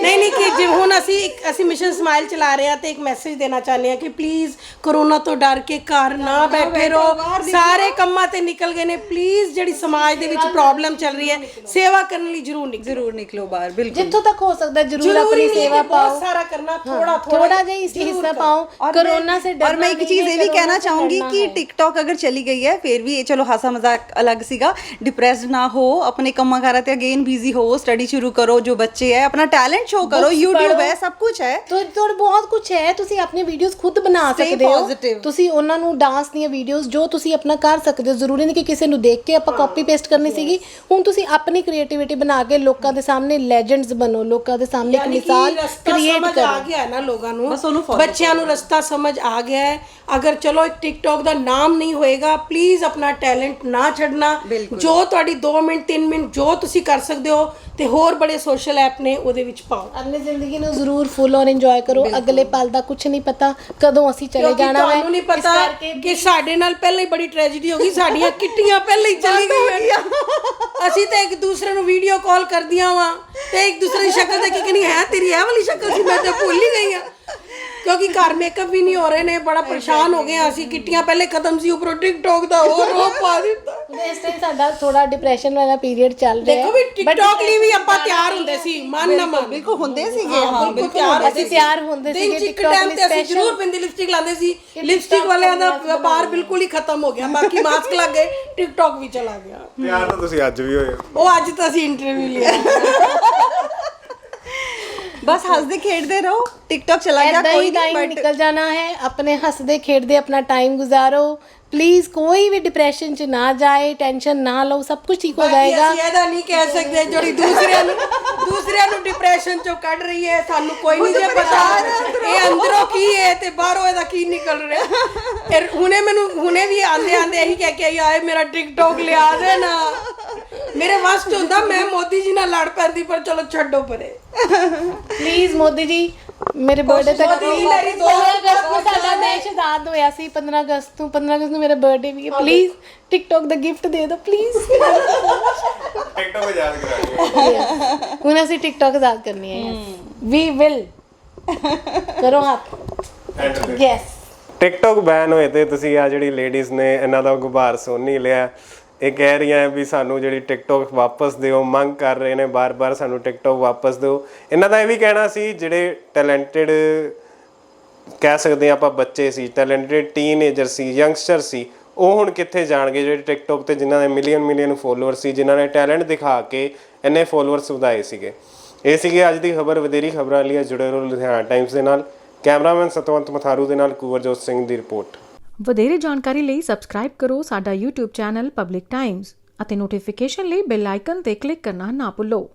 ਨਹੀਂ ਕਿ ਜਿਵੇਂ ਹੁਣ ਅਸੀਂ ਮਿਸ਼ਨ ਸਮਾਈਲ ਚਲਾ ਰਹੇ ਆ ਤੇ ਇੱਕ ਮੈਸੇਜ ਦੇਣਾ ਚਾਹੁੰਦੇ ਆ ਕਿ ਪਲੀਜ਼ ਕਰੋਨਾ ਤੋਂ ਡਰ ਕੇ ਘਰ ਨਾ ਬੈਠੇ ਰਹੋ। ਸਾਰੇ ਕੰਮਾਂ ਤੇ ਨਿਕਲ ਗਏ ਨੇ, ਪਲੀਜ਼ ਜਿਹੜੀ ਸਮਾਜ ਦੇ ਵਿੱਚ ਪ੍ਰੋਬਲਮ ਚੱਲ ਰਹੀ ਹੈ, ਸੇਵਾ ਕਰਨ ਲਈ ਜ਼ਰੂਰ ਨਿਕਲੋ ਬਾਹਰ। ਬਿਲਕੁਲ ਜਿੱਥੋਂ ਤੱਕ ਹੋ ਸਕਦਾ ਜ਼ਰੂਰ ਆਪਣੀ ਸੇਵਾ ਪਾਓ, ਸਾਰਾ ਕਰਨਾ, थोड़ा जिहा हिस्सा पाओ। कोरोना से और मैं एक चीज ये भी कहना चाहूंगी कि टिकटॉक अगर चली गई है फिर भी चलो हासा मजाक अलग सीगा, डिप्रेस्ड ना हो, अपने कम्मा कारा ते अगेन बिजी हो, स्टडी शुरू करो, जो बच्चे है अपना टैलेंट शो करो, YouTube है, सब कुछ है, ਤੁਹਾਡੇ ਬਹੁਤ ਕੁਝ ਹੈ। ਤੁਸੀਂ ਆਪਣੀ ਵੀਡੀਓਜ਼ ਖੁਦ ਬਣਾ ਸਕਦੇ ਹੋ, ਤੁਸੀਂ ਉਹਨਾਂ ਨੂੰ ਡਾਂਸ ਦੀਆਂ ਵੀਡੀਓਜ਼ ਜੋ ਤੁਸੀਂ ਆਪਣਾ ਕਰ ਸਕਦੇ ਹੋ। ਜ਼ਰੂਰੀ ਨਹੀਂ ਕਿ ਕਿਸੇ ਨੂੰ ਦੇਖ ਕੇ ਆਪਾਂ ਕਾਪੀ ਪੇਸਟ ਕਰਨੀ ਸੀਗੀ। ਹੁਣ ਤੁਸੀਂ ਆਪਣੀ ਕ੍ਰੀਏਟੀਵਿਟੀ ਬਣਾ ਕੇ ਲੋਕਾਂ ਦੇ ਸਾਹਮਣੇ ਲੈਜੈਂਡਸ ਬਣੋ, ਲੋਕਾਂ ਦੇ ਸਾਹਮਣੇ ਇੱਕ ਮਿਸਾਲ ਕ੍ਰੀਏਟ ਕਰੋ। ਆ ਗਿਆ ਨਾ ਲੋਕਾਂ ਨੂੰ, ਬੱਚਿਆਂ ਨੂੰ ਰਸਤਾ ਸਮਝ ਆ ਗਿਆ ਹੈ। ਅਗਰ ਚਲੋ ਇੱਕ ਟਿਕਟੌਕ ਦਾ ਨਾਮ ਨਹੀਂ ਹੋਏਗਾ, ਪਲੀਜ਼ ਆਪਣਾ ਟੈਲੈਂਟ ਨਾ ਛੱਡਣਾ। ਜੋ ਤੁਹਾਡੀ 2 ਮਿੰਟ 3 ਮਿੰਟ ਜੋ ਤੁਸੀਂ ਕਰ ਸਕਦੇ ਹੋ ਤੇ ਹੋਰ ਬੜੇ ਸੋਸ਼ਲ ਐਪ ਨੇ ਉਹਦੇ ਵਿੱਚ ਪਾਓ। ਆਪਣੀ ਜ਼ਿੰਦਗੀ ਨੂੰ ਜ਼ਰੂਰ ਫੁੱਲ ਔਨ ਇੰਜੋਏ ਕਰੋ। ਅਗਲੇ ਪਲ ਦਾ ਕੁਝ ਨਹੀਂ ਪਤਾ ਕਦੋਂ ਅਸੀਂ ਚਲੇ ਜਾਣਾ ਹੈ। ਤੁਹਾਨੂੰ ਨਹੀਂ ਪਤਾ ਕਿ ਸਾਡੇ ਨਾਲ ਪਹਿਲਾਂ ਹੀ ਬੜੀ ਟ੍ਰੈਜੇਡੀ ਹੋ ਗਈ, ਸਾਡੀਆਂ ਕਿੱਟੀਆਂ ਪਹਿਲਾਂ ਹੀ ਚਲੀ ਗਈਆਂ। ਅਸੀਂ ਤਾਂ ਇੱਕ ਦੂਸਰੇ ਨੂੰ ਵੀਡੀਓ ਕਾਲ ਕਰਦੀਆਂ ਵਾਂ ਤੇ ਇੱਕ ਦੂਸਰੇ ਦੀ ਸ਼ਕਲ ਦੇਖ ਕੇ ਕਹਿੰਦੀ ਹੈ ਤੇਰੀ ਇਹ ਵਾਲੀ ਸ਼ਕਲ ਸੀ, ਮੈਂ ਤਾਂ ਭੁੱਲ ਹੀ ਗਈ ਆ। ਕਿਉਂਕਿ ਘਰ ਮੇਕਅਪ ਵੀ ਨਹੀਂ ਹੋ ਰਹੇ ਨੇ, ਬੜਾ ਪਰੇਸ਼ਾਨ ਹੋ ਗਏ ਆ ਅਸੀਂ। ਕਿੱਟੀਆਂ ਪਹਿਲੇ ਖਤਮ ਸੀ, ਉੱਪਰੋਂ ਟਿਕਟੌਕ ਦਾ ਹੋਰ ਰੋਪ ਪਾ ਦਿੱਤਾ। ਇਸ ਟਾਈਮ ਸਾਡਾ ਥੋੜਾ ਡਿਪਰੈਸ਼ਨ ਵਾਲਾ ਪੀਰੀਅਡ ਚੱਲ ਰਿਹਾ ਹੈ। ਦੇਖੋ ਵੀ ਟਿਕਟੌਕ ਲਈ ਵੀ ਆਪਾਂ ਤਿਆਰ ਹੁੰਦੇ ਸੀ, ਮਨ ਨਾ ਮਨ बिल्कुल होंदे सीगे, हाँ ਬਿਲਕੁਲ ਅਸੀਂ ਤਿਆਰ ਹੁੰਦੇ ਸੀਗੇ। ਇੱਕ ਟਾਈਮ ਤੇ ਅਸੀਂ ਜ਼ਰੂਰ ਬਿੰਦੀ ਲਿਪਸਟਿਕ ਲਾਉਂਦੇ ਸੀ। ਲਿਪਸਟਿਕ ਵਾਲਿਆਂ ਦਾ ਵਪਾਰ ਬਿਲਕੁਲ ਹੀ ਖਤਮ ਹੋ ਗਿਆ, ਬਾਕੀ ਮਾਸਕ ਲੱਗ ਗਏ, ਟਿਕਟੌਕ ਵੀ ਚਲਾ ਗਿਆ। ਪਿਆਰ ਤਾਂ ਤੁਸੀਂ ਅੱਜ ਵੀ ਹੋਏ। ਉਹ ਅੱਜ ਤਾਂ ਅਸੀਂ ਇੰਟਰਵਿਊ ਲਿਆ। बस हंसते खेलते रहो, टिकटॉक चला गया ऐदा कोई ही नहीं, टाइम निकल जाना है। अपने हंसदे खेडदे अपना टाइम गुजारो। प्लीज कोई भी डिप्रेशन च ना जाए, टेंशन ना लो, सब कुछ ठीक हो जाएगा। ਅਸੀਂ ਇਹਦਾ ਨਹੀਂ ਕਹਿ ਸਕਦੇ ਜਿਹੜੀ ਦੂਸਰਿਆਂ ਨੂੰ ਡਿਪਰੈਸ਼ਨ ਚੋਂ ਕੱਢ ਰਹੀ ਹੈ, ਸਾਨੂੰ ਕੋਈ ਨਹੀਂ ਜੇ ਪਤਾ ਇਹ ਅੰਦਰੋਂ ਕੀ ਹੈ ਤੇ ਬਾਹਰੋਂ ਇਹਦਾ ਕੀ ਨਿਕਲ ਰਿਹਾ। ਹੁਣੇ ਵੀ ਆਂਦੇ ਇਹੀ ਕਹਿ ਕੇ ਆਏ ਮੇਰਾ ਟਿਕਟੌਕ ਲਿਆ ਦੇ ਨਾ। ਮੇਰੇ ਵਾਸ ਚ ਹੁੰਦਾ ਮੈਂ ਮੋਦੀ ਜੀ ਨਾਲ ਲੜ ਪੈਂਦੀ, ਪਰ ਚਲੋ ਛੱਡੋ ਪਰੇ। प्लीज मोदी जी मेरे बर्थडे तक 15 अगस्त ਨੂੰ ਸਾਡਾ ਦੇਸ਼ ਆਜ਼ਾਦ ਹੋਇਆ ਸੀ। 15 ਅਗਸਤ ਨੂੰ ਮੇਰਾ ਬਰਥਡੇ ਵੀ ਹੈ। ਪਲੀਜ਼ ਟਿਕਟੌਕ ਦਾ ਗਿਫਟ ਦੇ ਦਿਓ ਪਲੀਜ਼। ਟਿਕਟੌਕ ਯਾਦ ਕਰਾ ਦਿਓ। ਹੁਣ ਅਸੀਂ ਟਿਕਟੌਕ ਆਜ਼ਾਦ ਕਰਨੀ ਹੈ। ਵੀ ਵਿਲ ਕਰੋ ਹੱਥ। ਯੈਸ ਟਿਕਟੌਕ ਬੈਨ ਹੋਏ ਤੇ ਤੁਸੀਂ ਆ ਜਿਹੜੀ ਲੇਡੀਜ਼ ਨੇ ਇਹਨਾਂ ਦਾ ਗੁਬਾਰ ਸੁਣ ਨਹੀਂ ਲਿਆ। ਇਹ ਕਹਿ ਰਹੀਆਂ ਵੀ ਸਾਨੂੰ ਜਿਹੜੀ ਟਿਕਟੌਕ ਵਾਪਸ ਦਿਓ, ਮੰਗ ਕਰ ਰਹੇ ਨੇ ਬਾਰ-ਬਾਰ ਸਾਨੂੰ ਟਿਕਟੌਕ ਵਾਪਸ ਦਿਓ। ਇਹਨਾਂ ਦਾ ਇਹ ਵੀ ਕਹਿਣਾ ਸੀ ਜਿਹੜੇ ਟੈਲੈਂਟਡ ਕਹਿ ਸਕਦੇ ਆਪਾਂ ਬੱਚੇ ਸੀ, ਟੈਲੈਂਟਡ ਟੀਨਏਜਰ ਸੀ, ਯੰਗਸਟਰ ਸੀ, ਉਹ ਹੁਣ ਕਿੱਥੇ ਜਾਣਗੇ ਜਿਹੜੇ ਟਿਕਟੌਕ ਤੇ ਜਿਨ੍ਹਾਂ ਦੇ ਮਿਲੀਅਨ ਫੋਲੋਅਰ ਸੀ, ਜਿਨ੍ਹਾਂ ਨੇ ਟੈਲੈਂਟ ਦਿਖਾ ਕੇ ਇੰਨੇ ਫੋਲੋਅਰਸ ਵਧਾਏ ਸੀਗੇ। ਇਹ ਸੀਗੇ ਅੱਜ ਦੀ ਖਬਰ। ਵਧੇਰੀ ਖਬਰਾਂ ਲਈ ਜੁੜੇ ਰਹੋ ਲੁਧਿਆਣਾ ਟਾਈਮਸ ਦੇ ਨਾਲ। ਕੈਮਰਾਮੈਨ ਸਤਵੰਤ ਮਥਾਰੂ ਦੇ ਨਾਲ ਕੁਵਰਜੋਤ ਸਿੰਘ ਦੀ ਰਿਪੋਰਟ। ਵਧੇਰੇ ਜਾਣਕਾਰੀ ਲਈ ਸਬਸਕ੍ਰਾਈਬ ਕਰੋ ਸਾਡਾ YouTube ਚੈਨਲ ਪਬਲਿਕ ਟਾਈਮਸ ਅਤੇ ਨੋਟੀਫਿਕੇਸ਼ਨ ਲਈ ਬੈਲ ਆਈਕਨ ਤੇ ਕਲਿੱਕ ਕਰਨਾ ਨਾ ਭੁੱਲੋ।